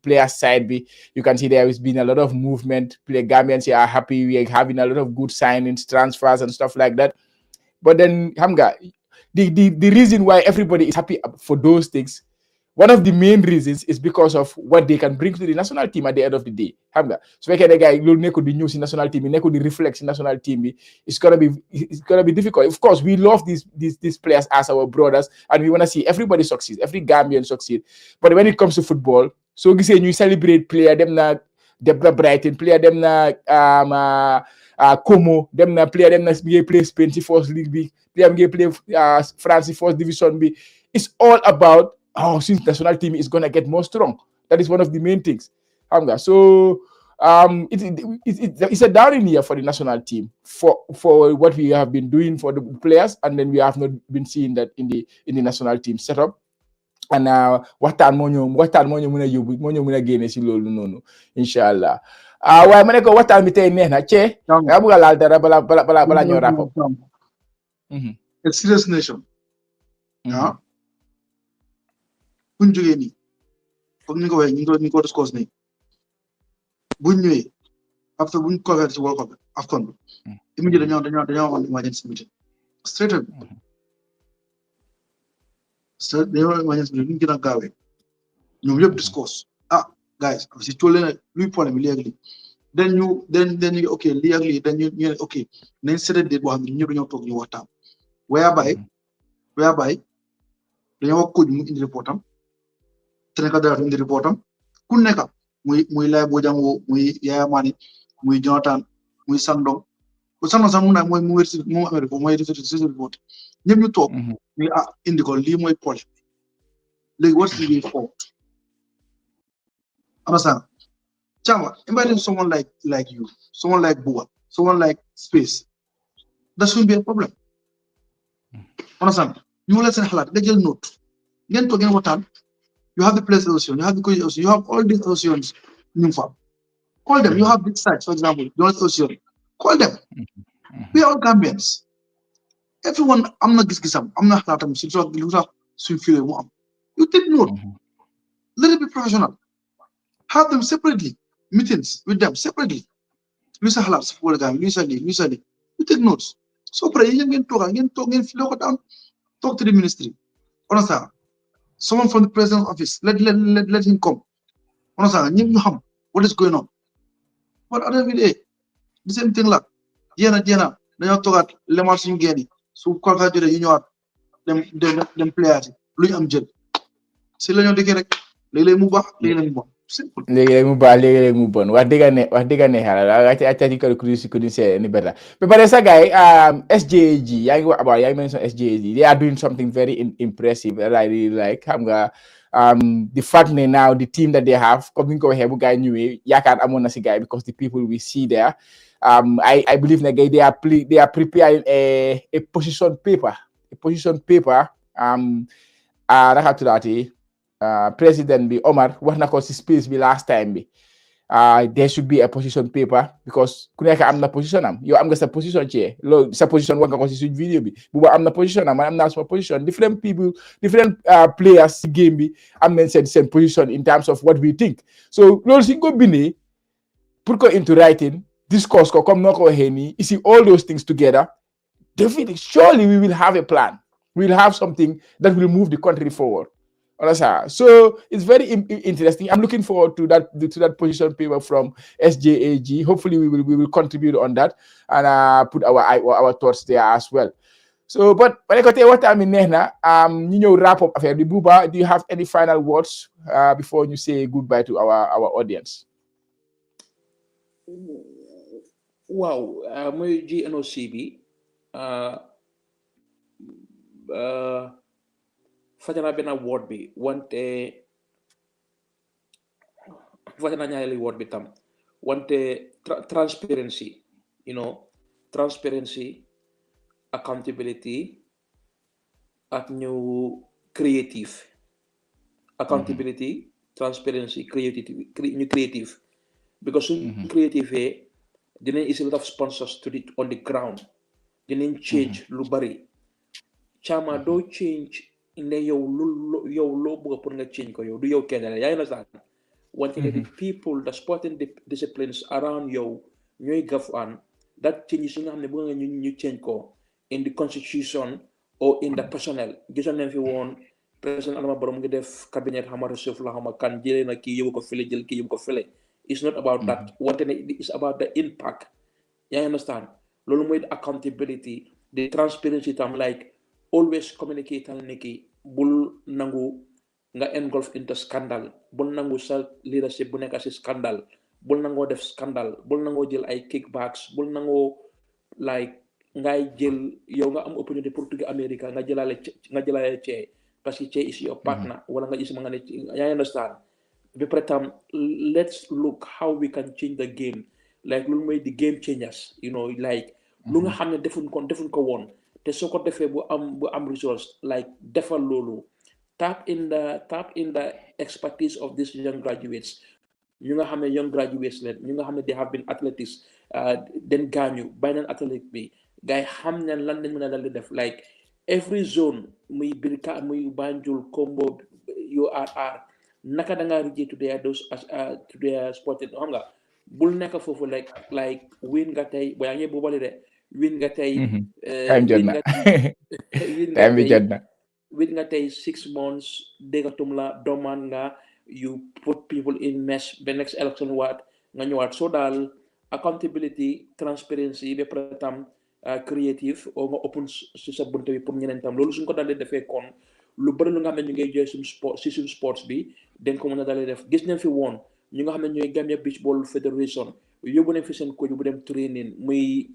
player side, you can see there has been a lot of movement. Gambians are happy. We are having a lot of good signings, transfers, and stuff like that. But then, the reason why everybody is happy for those things, one of the main reasons is because of what they can bring to the national team at the end of the day. So the guy the news in national team, the reflex in national team, it's gonna be difficult. Of course, we love these players as our brothers, and we wanna see everybody succeed, every Gambian succeed. But when it comes to football, so we say you celebrate player them na Debra Brighton, player them na Como, them na player them na play Spain First League, player play France First Division B. It's all about since national team is gonna get more strong. That is one of the main things. So it's a downing year for the national team for what we have been doing for the players, and then we have not been seeing that in the national team setup. And waxtaan moo ñu mën a yóbbu moo ñu mën a génne si loolu noonu incha allah waaye ma ne ko waxtaan bi tey neex na cee nga bëgg a laal dara bala ñoo wrap up. A serious nation. buñ jógee nii comme ni nga ko waxee ñu ko discuss nii buñ ñëwee après buñ cover ci World Cup AFCON bi immédiatement dañoo am emergency meeting straight up dañoo emergency meeting ñu gën a gaawee ñoom yëpp discuss guys si tolle na luy problème bi léegi dañ ñu ok lii ak lii dañ ñu ok nañ seet date boo xam ne ñëpp dañoo toog ñu waxtaan whereby dañoo wax coach mu indi reportam Sénégal dara indi reportam ku nekk muy Laye Bojang muy Yaya Mane muy Jonathan muy Sandong sax mu naa mooy mu Amérique mooy report ñëpp ñu toog ñu indi ko lii mooy problème léegi what's the way forward understand Chama imagine someone like you, someone like Buba, someone like Space, that shouldn't be a problem. Understand? You let us have a note. Then talking about time, you have the place ocean, you have the coach ocean, you have all these oceans. Call them. You have big sites, for example, Jonas Ocean. Call them. We are all Gambians. Everyone, I'm not gisam, I'm not latam, you take note. Let it be professional. Have them separately. Meetings with them separately. Luisa Halabs, Polygam, Luisa. you take notes. So pray you ngeen flow down, talk to the ministry. Understand? Someone from the president's office, let him come. Understand? You xam what is going on. But other day, the same thing la. Jena dañoo toogaat lemal suñu génn yi su kontaan jotee ñu ñëwaat dem playaati lu ñu am jël si la ñoo dëkkee rek léeg-léeg mu baax léeg-léeg mu bon simple. léegi-léegi mu baax léegi-léegi mu bon wax dëgg ne xaaral I think you couldn't say any better but pare sa gars SJAG yaa ngi wax about yaa ngi mention SJAG they are doing something very impressive that I really like xam nga the fact ne now the team that they have comme ni nga ko waxee bu gars yi ñëwee yaakaar amoon na si gars yi because the people we see there I believe ne gars they are preparing a position paper naka tuddaati président bi Omar wax na ko si space bi last time bi there should be a position paper because ku nekk am na position am yow am nga sa position ci loolu sa position wax nga ko si suñ vidéo bi bu ba am na position am man am naa suma position different players si game bi am nañ seen position in terms of what we think so loolu si ko bindee put ko into writing discuss ko comme noo ko waxee nii you see all those things together definitely surely we will have a plan we will have something that will move the country forward. So it's very interesting. I'm looking forward to that position paper from SJAG. Hopefully we will contribute on that and put our thoughts there as well. So but when I got what time in Nehna, you wrap up affair. Buba, do you have any final words before you say goodbye to our audience? Wow, my GNOCB fajana benn award bi wante fajana ñaareel award bi tam wante transparency transparency accountability ak ñu creative accountability transparency creative because suñ creative dinañ is a lot of sponsors on the ground dinañ change lu bari Chama doo change ne yow loo bëgg pour nga change ko yow du yow kenn la yaa ngi understand wante the people the sporting disciplines around yow ñooy govern that change yi nga xam ne bëgg nga ñu change ko in the constitution or in the personnel gisoon nañ fi woon président Adama Barrow mu ngi def cabinet xama ressource la xama kan jëlee na kii yóbbu ko fële jël kii yóbbu ko fële it's not about that wante ne it's about the impact yaa ngi understand loolu mooy accountability the transparency tam like always communicate al niki bul nangu nga engulf into scandal bul nangu sa leadership bu nekk ci scandal bul nangoo def scandal bul nangoo jël ay kickbacks bul nangoo like ngay jël yow nga am opportunité pour tugg America nga jëlaale cee parce que cee is your partner wala nga gis ma nga ne yaa understand ba pare tam let's look how we can change the game like loolu mooy the game changers like lu nga xam ne defuñ ko woon te soo ko defee bu am results like defal loolu tap in the expertise of these young graduates ñu nga xam ne young graduates leen ñu nga xam ne they have been athletics den gaañu bàyyi neen athletic bi gars yi xam ne lan lañ mën a dal di def like every zone muy Birka muy Banjul Kombo URR naka da ngaa rijee to their sporting xam nga bul nekk foofu like win nga tey boo yaa ngi boobale de win nga tey win nga tey 6 months déggatum la doomaan nga you put people in mess the next election waat nga ñëwaat so daal accountability transparency ba pare tam creative oo nga open si sa bunte bi pour ñeneen tam loolu suñ ko dalee defee kon lu bëri lu nga xam ne ñu ngay jooy suñu sports bi dañ ko mën a dalee def gis nañ fi woon ñu nga xam ne ñooy Gambia Beach Ball Federation yóbbu nañ fi seen coach bu dem training muy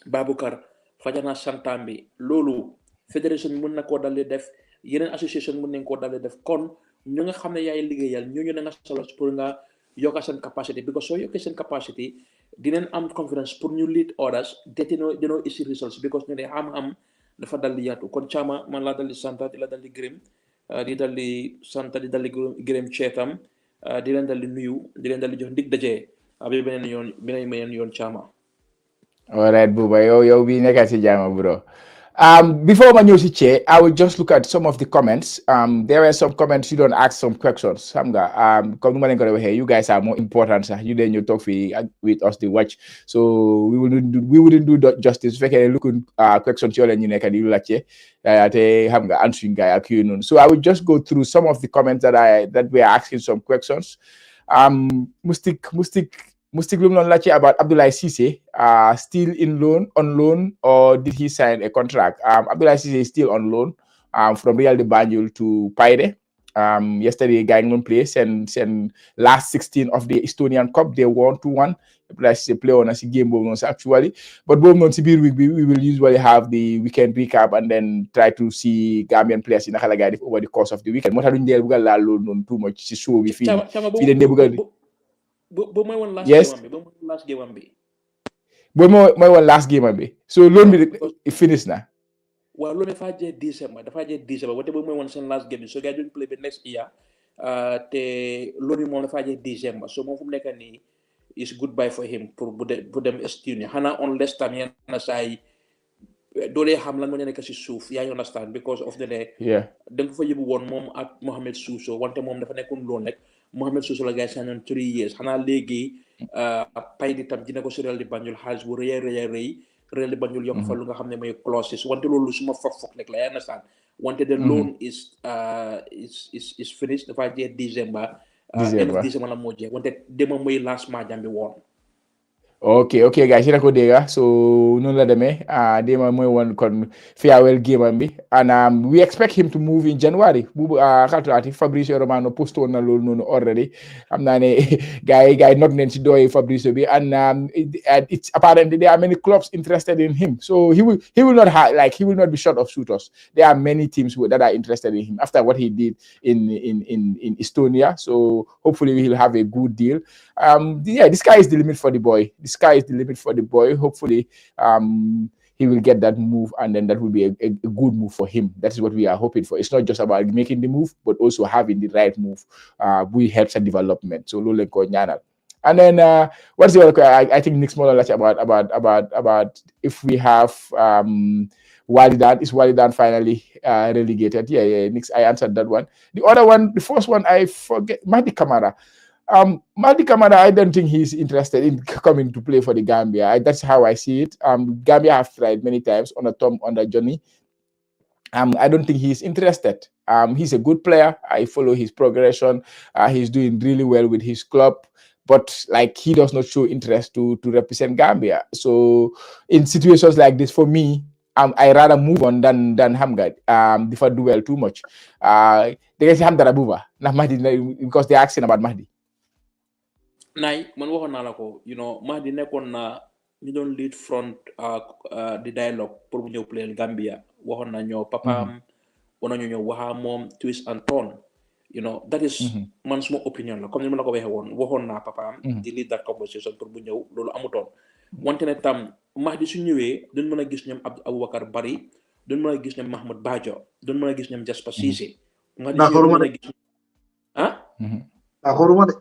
Baboucar Fajana Santambi loolu fédération bi mën na koo dalee def yeneen association mën nañ koo dalee def kon ñu nga xam ne yaay liggéeyal ñooñu da nga solo pour nga yokka seen capacité because soo yokkee seen capacité dinañ am confidence pour ñu lead others dinoo isi results because ñu ne xam-xam dafa dal di yaatu kon Chama man laa dal di sant di la dal di gërëm di dal di sant di dal di gërëm ceetam di leen dal di nuyu di leen dal di jox ndig dajee abi beneen yoon Chama. Alright Buba yow bi nekka si jaama bro Before my news chair, I will just look at some of the comments. There were some comments you don't ask some questions. Here, you guys are more important. Sir. You then you talk with us to watch. So we wouldn't do that justice. If I can look at questions you can you like answering guy. So I will just go through some of the comments that we are asking some questions. Mustik Lum non lache about Abdoulaye Cisse, still on loan, or did he sign a contract? Abdoulaye Cisse is still on loan from Real de Banjul to Paide. Yesterday, Gangon place and last 16 of the Estonian Cup, they won 2-1. Abdoulaye Cisse play on as a game bonus actually. But both on Sibir week, we will usually have the weekend recap and then try to see Gambian players in Nakalagadi over the course of the weekend. What are you doing too much? So we feel But my one last yes. game am bi. But my one last game am bi. So loan bi it finished now. Well, loan dafa je December. What about my one last game? So guys don't play the next year. Te loan bi moom dafa je December. So moom fu mu nekk nii is goodbye for him pour bu dem Estonia. Xanaa unless tam yenn saay doo dee xam lan moo nekk si suuf yaa ngi understand because of the day. Yeah. Da nga fa yóbbu woon moom ak Mohamed Suso wante moom dafa nekkoon loon rek. Mohamed Suso la gars yi 3 years xanaa léegi pay di tam dina ko si Real di Banjul xaalis bu rëy Real di Banjul yokk fa lu nga xam ne mooy clauses wante loolu suma foog rek la yaa understand wante the loan is finished dafa jeex December end of December la moo jeex wante dema mooy last match am bi woon. Okay, guys, yéen a ko dégg so noonu la demee déema mooy woon kon farewell game am bi and we expect him to move in January bu xaltulaati Fabrizio Romano post woon na loolu noonu already xam naa ne gars yi not neen si dooy Fabrizio bi and it's apparently there are many clubs interested in him so he will not be short of suitors. There are many teams that are interested in him after what he did in Estonia, so hopefully he'll have a good deal. The sky is the limit for the boy. Hopefully he will get that move and then that will be a good move for him. That is what we are hoping for. It's not just about making the move but also having the right move will help the development. So loolu lañ ko ñaanal. And then what's the other? I think Nick's more like about if we have Walidan. Is Walidan finally relegated? Yeah, Nick, I answered that one. The other one, the first one, I forget. Mahdi Kamara, I don't think he's interested in coming to play for the Gambia. That's how I see it. Gambia have tried many times on the journey. I don't think he's interested. He's a good player. I follow his progression. He's doing really well with his club. But like he does not show interest to represent Gambia. So in situations like this, for me, I rather move on than Hamgad. If I do well too much. They say Hamdara Buba, Mahdi, because they're asking about Mahdi. Nay, man waxoon naa la ko, Mahdi nekkoon na ñu doon lead front the dialogue pour mu ñëw play Gambia. Waxoon na ñoo papaam, wana ñoo waxa moom twist and turn. That is man suma opinion la comme ni ma la ko waxee woon waxoon naa papaam di lead that conversation pour bu ñëw loolu amutoon wante ne tam Mahdi su ñëwee duñ mën a gis ñoom Aboubacar Bari duñ mën a gis ñoom Mahmoud Bajo duñ mën a gis ñoom Jasper Cissé Mahdi mën a gis d'accord de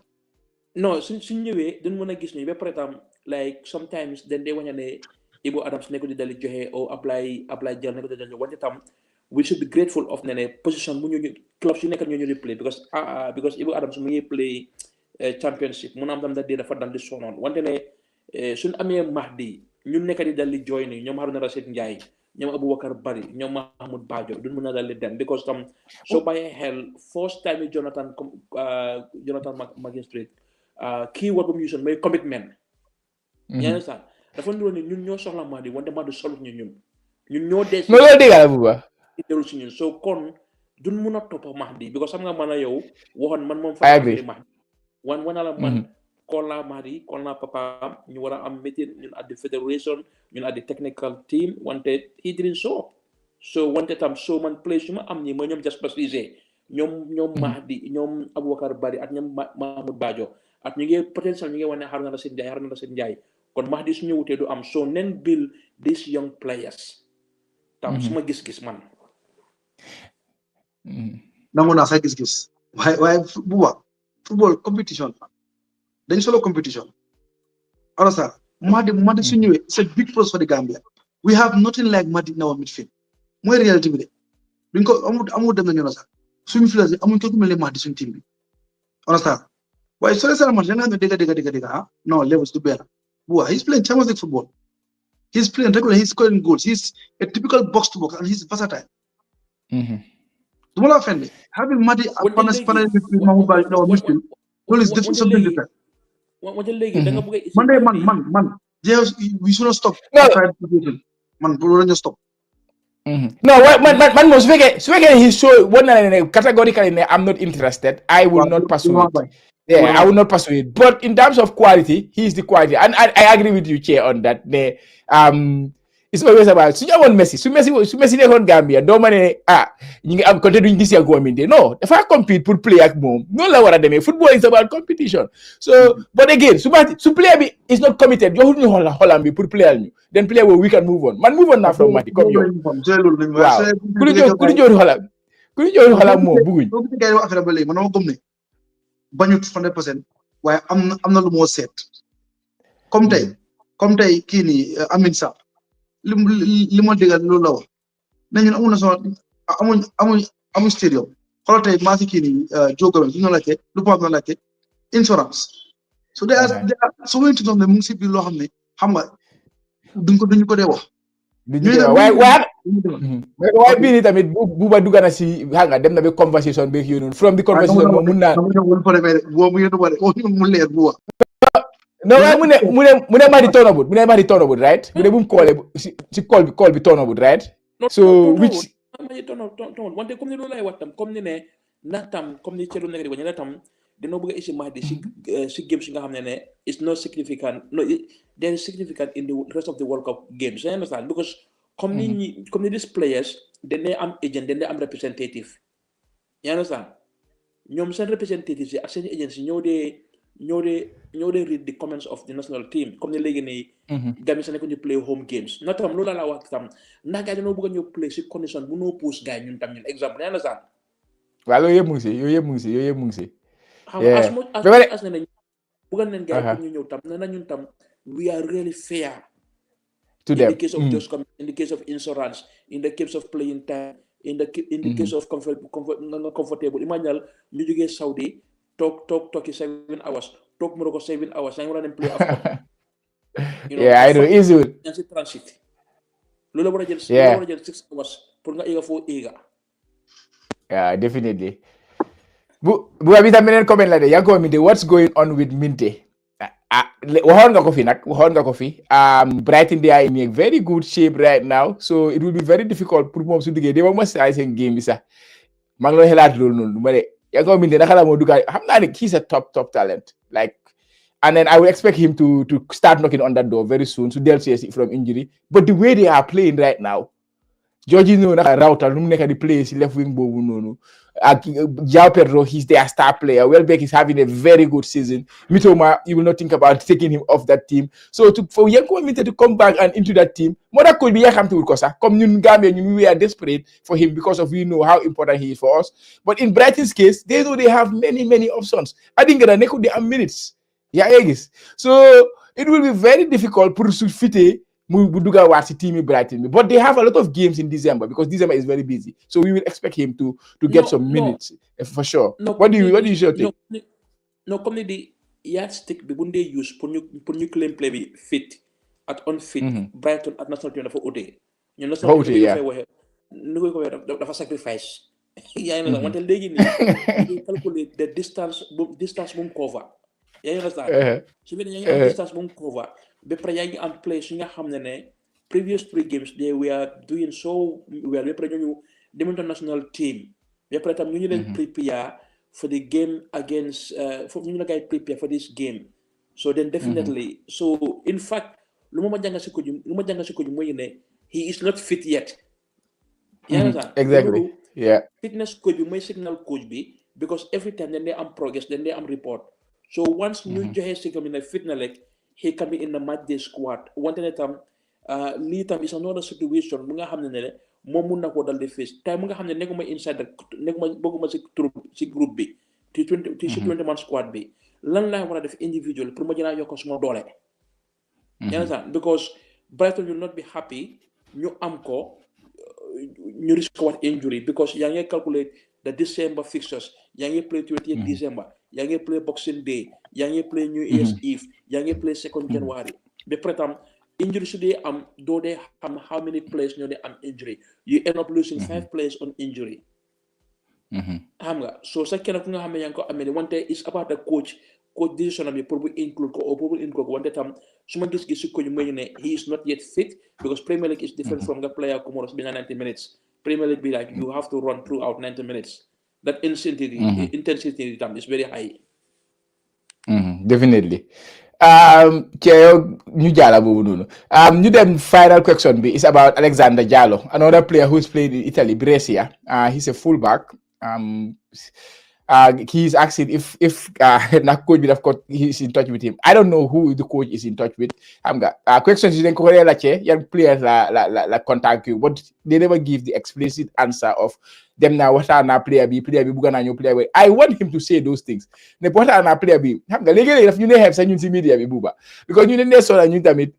non suñ ñëwee duñ mën a gis ñoom ba pare tam like sometimes dañ dee waña ne Ibu Adams nekko di dali joxe o apply jël nekko di dali wante tam we should be grateful of ne position bu ñu clubs yu nekk ñu play because Ibu Adams mu ngi play championship mu na am tam da dafa dal di sonoon wante ne suñ amee Mahdi ñun nekk di dal di join ñoom Haruna Rashid Ndiaye ñoom Aboubacar Bari ñoom Mahmoud Bajo duñ mën a dal di dem because tam soo bàyyee xel first time Jonathan Magistrate kii war bu mu usoon mooy commitment yaa ngi sax dafa nduroon ne ñun ñoo soxla Mahdi wante Mahdi solut ñun ñoo dee no loolu dégg la bu baax dellu si ñun so kon duñ mun a toppa Mahdi because xam nga man a yow waxoon man moom I agree Mahdi wana la man call naa Mahdi call naa papaam ñu war a am meeting ñun at the federation ñun at the technical team wante he didn't show up so wante tam so man place yu ma am nii mooy ñoom Jasper Cissé ñoom Mahdi ñoom Aboubacar Bari ak ñoom Mahmoud Bajo ak ñu ngi potential ñu ngi wane Haruna Rashid Ndiaye kon Mahdi su ñëwutee du am so nen build these young players tam suma gis-gis man nangu naa sa gis-gis waaye football competition dañ solo competition alors ça Mahdi su ñëwee c'est a big plus for the Gambia we have nothing like Mahdi in our midfield mooy réalité bi de duñ ko amul dem na ñu la sax suñu filas amuñ ko ku mel ne Mahdi suñu team bi understand waaye soo seetlu man da nga xam ne dégg non levels du benn bu waa he's playing Champions League football he's playing regular he's scoring goals he's a typical box to box and he's versatile. du ma la fenn having Mahdi ak panel Mahmoud Ba no midfield loolu is something different. man we should not stop. Man bu loolu ñu stop. No, man moom su fekkee he show one categorically I'm not interested. I will not pursue it. Yeah, I will not pursue it. But in terms of quality, he is the quality, and I agree with you, Chair, on that. It's always about su ñu amoon Messi su Messi nekkoon Gambia doo ma ne ñu ngi am côté duñ gis ak góob yi non dafa compete pour play ak moom noonu la war a demee football is about competition. So but again su player bi is not committed joxul ñu xolam bi pour playal ñu then player boobu we can move on man move on naa from Mati comme yow waaw ku ñu jox xolam moom bëgguñ. soo gisee gars yi wax affaire ba léegi man dama gëm ne bañut 100% waaye am na lu moo seet comme tey kii nii Amin Sarr li ma déggal loolu la wax ne ñun amul national amuñ stadium xoolal tey maa si kii nii jógoro ñu laajte lu pap na laajte insurance so they are so many things ne mu ngi si biir loo xam ne xam nga duñu ko dee wax waaye bii nii tamit buuba dugg na si xam nga dem na ba conversation beeg yooyu noonu from the conversation moom mun naa mu leer bu wax no waaye mu ne Mahdi tonobut right mu ne bu mu koolee si call bi tonobut right so which wante comme ni loolu lay wax tam comme ni ne ndax tam comme ni Thierno nekk di wax ñu ne tam dañoo bëgg a isi Mahdi si games yi nga xam ne it's not significant there is significant in the rest of the World Cup games you understand because comme ni these players dañuy am agent dañuy am representative you understand ñoom seen representative yi ak seen agents yi ñoo dee read the comments of the national team comme ni léegi nii Gambia sa nekk ñu play home games na tam loolu laa wax tam ndax gars yi dañoo bëgg a ñëw play si condition bu noo pousse gars yi ñun tam ñun exemple you understand waaw loolu yëpp mu ngi si xam nga as ne nañ bëgg nañ gars yi pour ñu ñëw tam ne na ñun tam we are really fair to them in the case of just in the case of insurance in the case of playing time in the case of comfortable imagine ñu jógee Saudi took 7 hours took Morocco 7 hours yaa ngi war a dem play after I know easy si transit loolu war a jël 6 hours pour nga éega foo éega definitely bu bi tam beneen comment la de yaa ngi ko Minte what's going on with Minte waxoon nga ko fi Brighton they are in a very good shape right now so it will be very difficult pour moom su duggee de moom ma saay seen game bi sax maa ngi doon xalaat loolu noonu ma de yaa ngi ko Minte naka la moo duggaay xam naa ne he's a top talent like and then I will expect him to start knocking on that door very soon to deal from injury but the way they are playing right now Jorginho naka rawtal nu mu nekk di play si left wing boobu noonu ak João Pedro he's their star player Welbeck is having a very good season Mitoma you will not think about taking him off that team so for Yankuba Minte to come back and into that team moo tax coach bi yàkkamtiwul ko sax comme ñun Gambia ñun we are desperate for him because of we know how important he is for us but in Brighton's case they know they have many options adinga na nekkul di am minutes yaa ngi gis so it will be very difficult pour su fitee mu dugga waat si team Brighton bi but they have a lot of games in December because December is very busy so we will expect him to get some minutes for sure. What do you think? No comme ni di yardstick bi bu ndee use pour ñu claim play bi fit at unfit Brighton at national team dafa ute ñu national team dafay waxe nu koy ko dafa sacrifice yaa ngi wante léegi nii calculer the distance bu mu cover yaa ngi understand su fekkee yaa ngi am distance bu mu cover ba pare yaa ngi am play su nga xam ne previous 3 games they were doing so well ba pare ñu dem international team ba pare tam ñu leen prepare for the game against ñu la guy prepare for this game so then definitely so in fact lu ma jàngal si ko mooy ne he is not fit yet exactly fitness coach bi mooy signal coach bi because every time then they am progress then they am report so once ñu joxe signal ne fit na rek he can be in the match day squad wante ne tam lii tam is another situation mu nga xam ne moom mun na koo dal di face tey mu nga xam ne nekkuma inside nekkuma bëgguma si groupe bi ci 20 man squad bi lan laa war a def individual pour ma jëlaa yokk suma doole you understand because Brighton will not be happy ñu am ko ñu risk what injury because yaa ngi calculate the December fixtures yaa ngi play 28 December yaa ngi play Boxing Day yaa ngi play New Year's Eve yaa ngi play 2nd January ba pare tam injury su dee am doo dee xam how many players ñoo dee am injury you end up losing 5 players on injury xam nga so sa kenn ku nga xam ne yaa ngi ko amee wante is about the coach decision am yi pour bu include ko or pour bu include ko wante tam su ma gis-gis si coach mooy ne he is not yet fit because Premier League is different from the player Comoros bi nga 90 minutes Premier League be like you have to run throughout 90 minutes that intensity tam is very high. Definitely. Ñu Jala boobu noonu. Ñu dem final question bi is about Alexander Jallow, another player who's played in Italy, Brescia. He's a fullback. He's asking if na coach bi daf ko he's in touch with him. I don't know who the coach is in touch with. Questions yi dañ ko laajte yan players la contact you, but they never give the explicit answer of dem na waxtaan na player bi bugga naa ñëw player bi. I want him to say those things. Ne waxtaan na player bi xam nga léegi daf ñu ne xeeb sax ñun si media bi buuba because ñu ne sona ñun tamit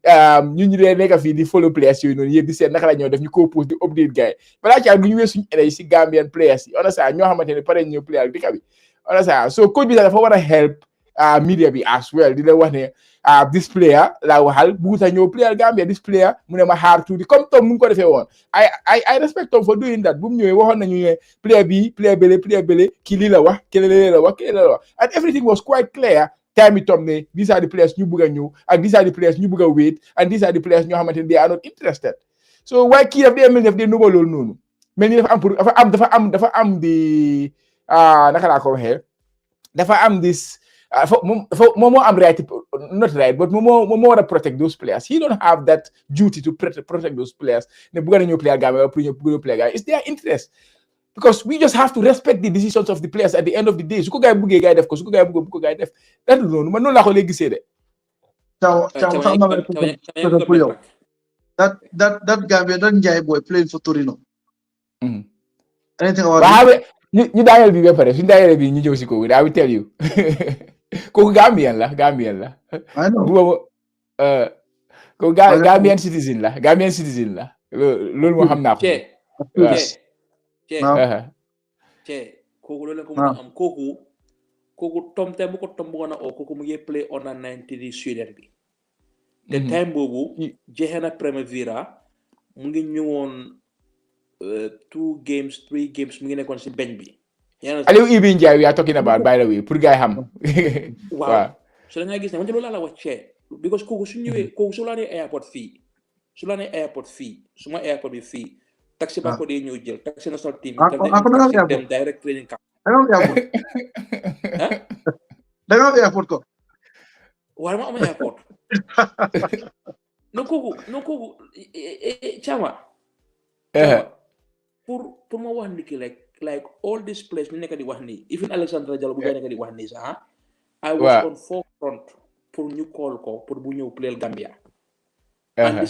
ñun ñu dee nekk fii di follow players yooyu noonu yëpp di seet naka la ñoo def ñu ko post di update gars yi balaa caa du ñu weesu suñu énergie si Gambian players yi on a ça ñoo xamante ne pare ñëw player bi bi on a ça so coach bi dafa war a help media bi as well di leen wax ne this player la waxal buuta ñëw player Gambia this player mu ne ma xaar tuuti comme Tom mu ngi ko defee woon I respect Tom for doing that bu mu ñëwee waxoon nañu ne player bele kii lii la wax kii la wax and everything was quite clear time Tom ne these are the players ñu bëgg a ñëw ak these are the players ñu bëgg a wait and these are the players ñoo xamante ne they are not interested so waaye kii daf dee nuba loolu noonu mais ni dafa am di naka laa ko waxee dafa am this moom am right not right but moom war a protect those players he don't have that duty to protect those players ne bëgg na ñëw player Gambia pour ñëw player Gambia it's their interest because we just have to respect the decisions of the players at the end of the day su ko gaay buggee gaay def ko su ko gaay buggee bu ko gaay def dat noonu man noonu laa ko léegi gisee de that Gambia that Njai boy playing for Torino anything about ñu daaneel bi ba pare suñu daaneel bi ñu ñëw si kooku I will tell you kooku Gambian la I know kooku Gambian citizen la loolu moo xam naa kooku loolu la ko mën a am kooku tom te bu ko tom bëggoon a kooku mu ngi play on a 90 di Sweden bi te time boobu jeexee na Primavera mu ngi ñëwoon 2 games 3 games mu ngi nekkoon si bench bi Aliou Ibi Ndiaye we are talking about by the way pour gars yi xam waaw so da nga gis ne wante loolu laa la wax because kooku su ñëwee kooku su la nee airport fii suma airport bi fii taxi ba ko dee ñëw jël taxi national team dem direct training camp da nga am airport ko waaye ma am airport no kooku Chama pour ma wax ni ki like all this place ñu nekk di wax nii even Alexander Jallow bu gaa nekk di wax nii sax I was on forefront pour ñu call ko pour bu ñëw play Gambia and the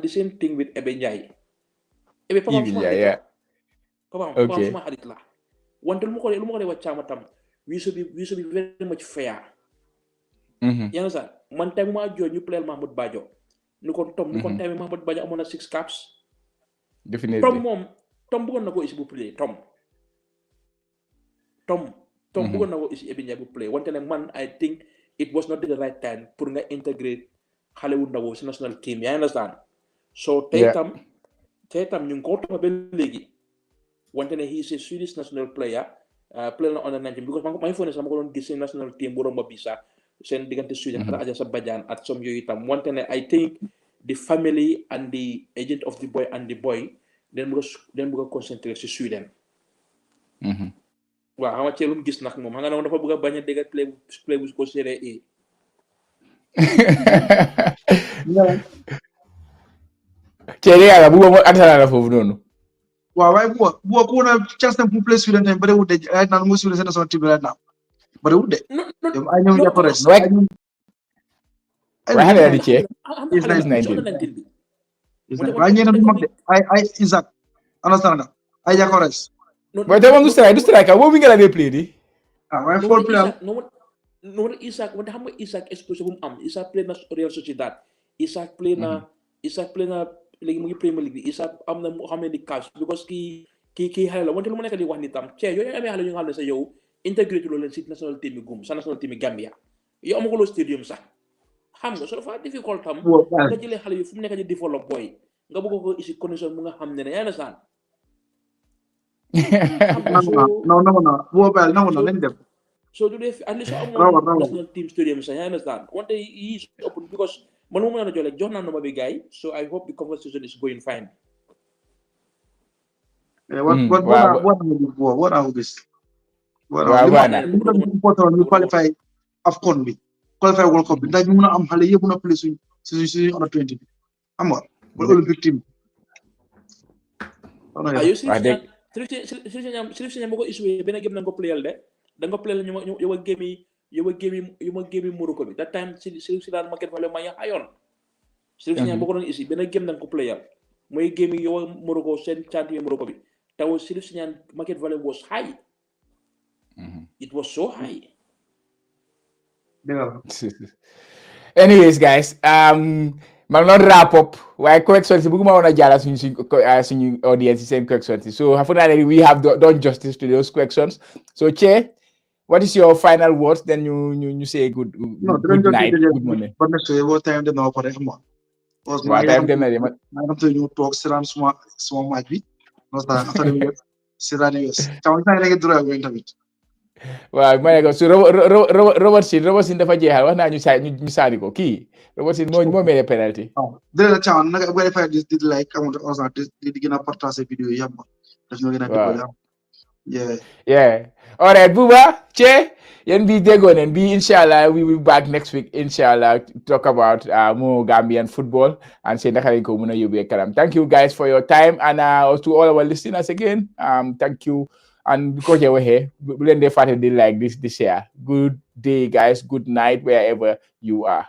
same thing with Ebe Njie papa suma xarit la wante lu ma ko dee wax Chama tam we should be very much fair yaa ngi sax man time maa joon ñu play Mahmoud Bajo ni kon time Mahmoud Bajo amoon na 6 caps definitely Tom bëggoon na ko isi bu play Tom bëggoon na ko isi Ebe Njie bu play wante ne man I think it was not the right time pour nga integrate xale wu ndaw si national team yaa understand so tey tam ñu ngi ko topp ba léegi wante ne he is a Swedish national player play na under 19 because maa ngi foog ne sax ma ko doon gis seen national team bu romba bi sax seen diggante Sweden ak Aja Badiane at some yooyu tam wante ne I think the family and the agent of the boy and the boy den bëgg a concentré si Sweden waaw xam nga ci lu mu gis nag moom xam nga ne dafa bëgg a bañ a dégg play bu ko Série Cere yàlla bu mo antana la foofu noonu waaw waaye bu ko na chance pour play Sweden tam bare wudde right now mo Sweden national team right now bare wudde ay ñëw ja ko res waaye xale la di cee is 19 waaye ñeena du mag de ay Isaac understand nga ay ja ko res waaye te moom du strike boobu nga la dee play di waaye four player no Isaac wante xam nga Isaac exposé bu mu am Isaac play na Real Sociedad Isaac play na léegi mu ngi Premier League bi Issa am na mu xam ne di cash because kii xale la wante lu mu nekk di wax ni tam cee yooyu amee xale yu nga xam ne sa yow intégré loolu leen si national team bi sa national team bi Gambia yow amaguloo stadium sax xam nga so dafa difficult tam nga jëlee xale yu fu mu nekk di develop boy nga bëgg ko isi condition mu nga xam ne yaa na saan nañ dem so do they at least amoon national team stadium sax yaa na saan wante yi is open because man mu mën a jox naa number bi guy so I hope the conversation is going fine. What are this? Important ñu qualify AFCON bi qualify World Cup bi ndax ñu mën a am xale yëpp mën a play suñu under 20 bi xam nga wala Olympic team ayo Sirif boo ko issué benn game na nga ko playal de da nga ko playal yow a game Morocco bi that time Sirif si daan market wala ma ya ayoon Sirif boo ko doon issu benn game na nga ko playal mooy game yow a Morocco seen champion Morocco bi taw Sirif Siñaan market value was high. It was so high. Yeah. Anyways, guys, I'm not wrap up. Why questions? We want to jala suñu audience same questions. So unfortunately, we have done justice to those questions. So Che, what is your final words? Then you say good night, good morning. But next day, what time the no for him? Was my time dem na I am to you talk siram small might be. No after the siranius. Chawon sa lagi dura go internet. Waaw ma ne ko su Robert Sine dafa jeexal wax naa ñu saani ko kii Robert Sine moo mel penalty. Dina la caawan nag bu defee di like amul osant di gën a partager vidéo yi yàpp daf ñu gën a dimbali yeah all right Buba Che yéen bi déggoo neen bi inshallah we will be back next week inshallah to talk about more Gambian football and say naka lañ ko mën a yóbbee kanam. Thank you guys for your time and to all our listeners again thank you. And because you were here, we learn the fact that they like this share. Good day, guys. Good night, wherever you are.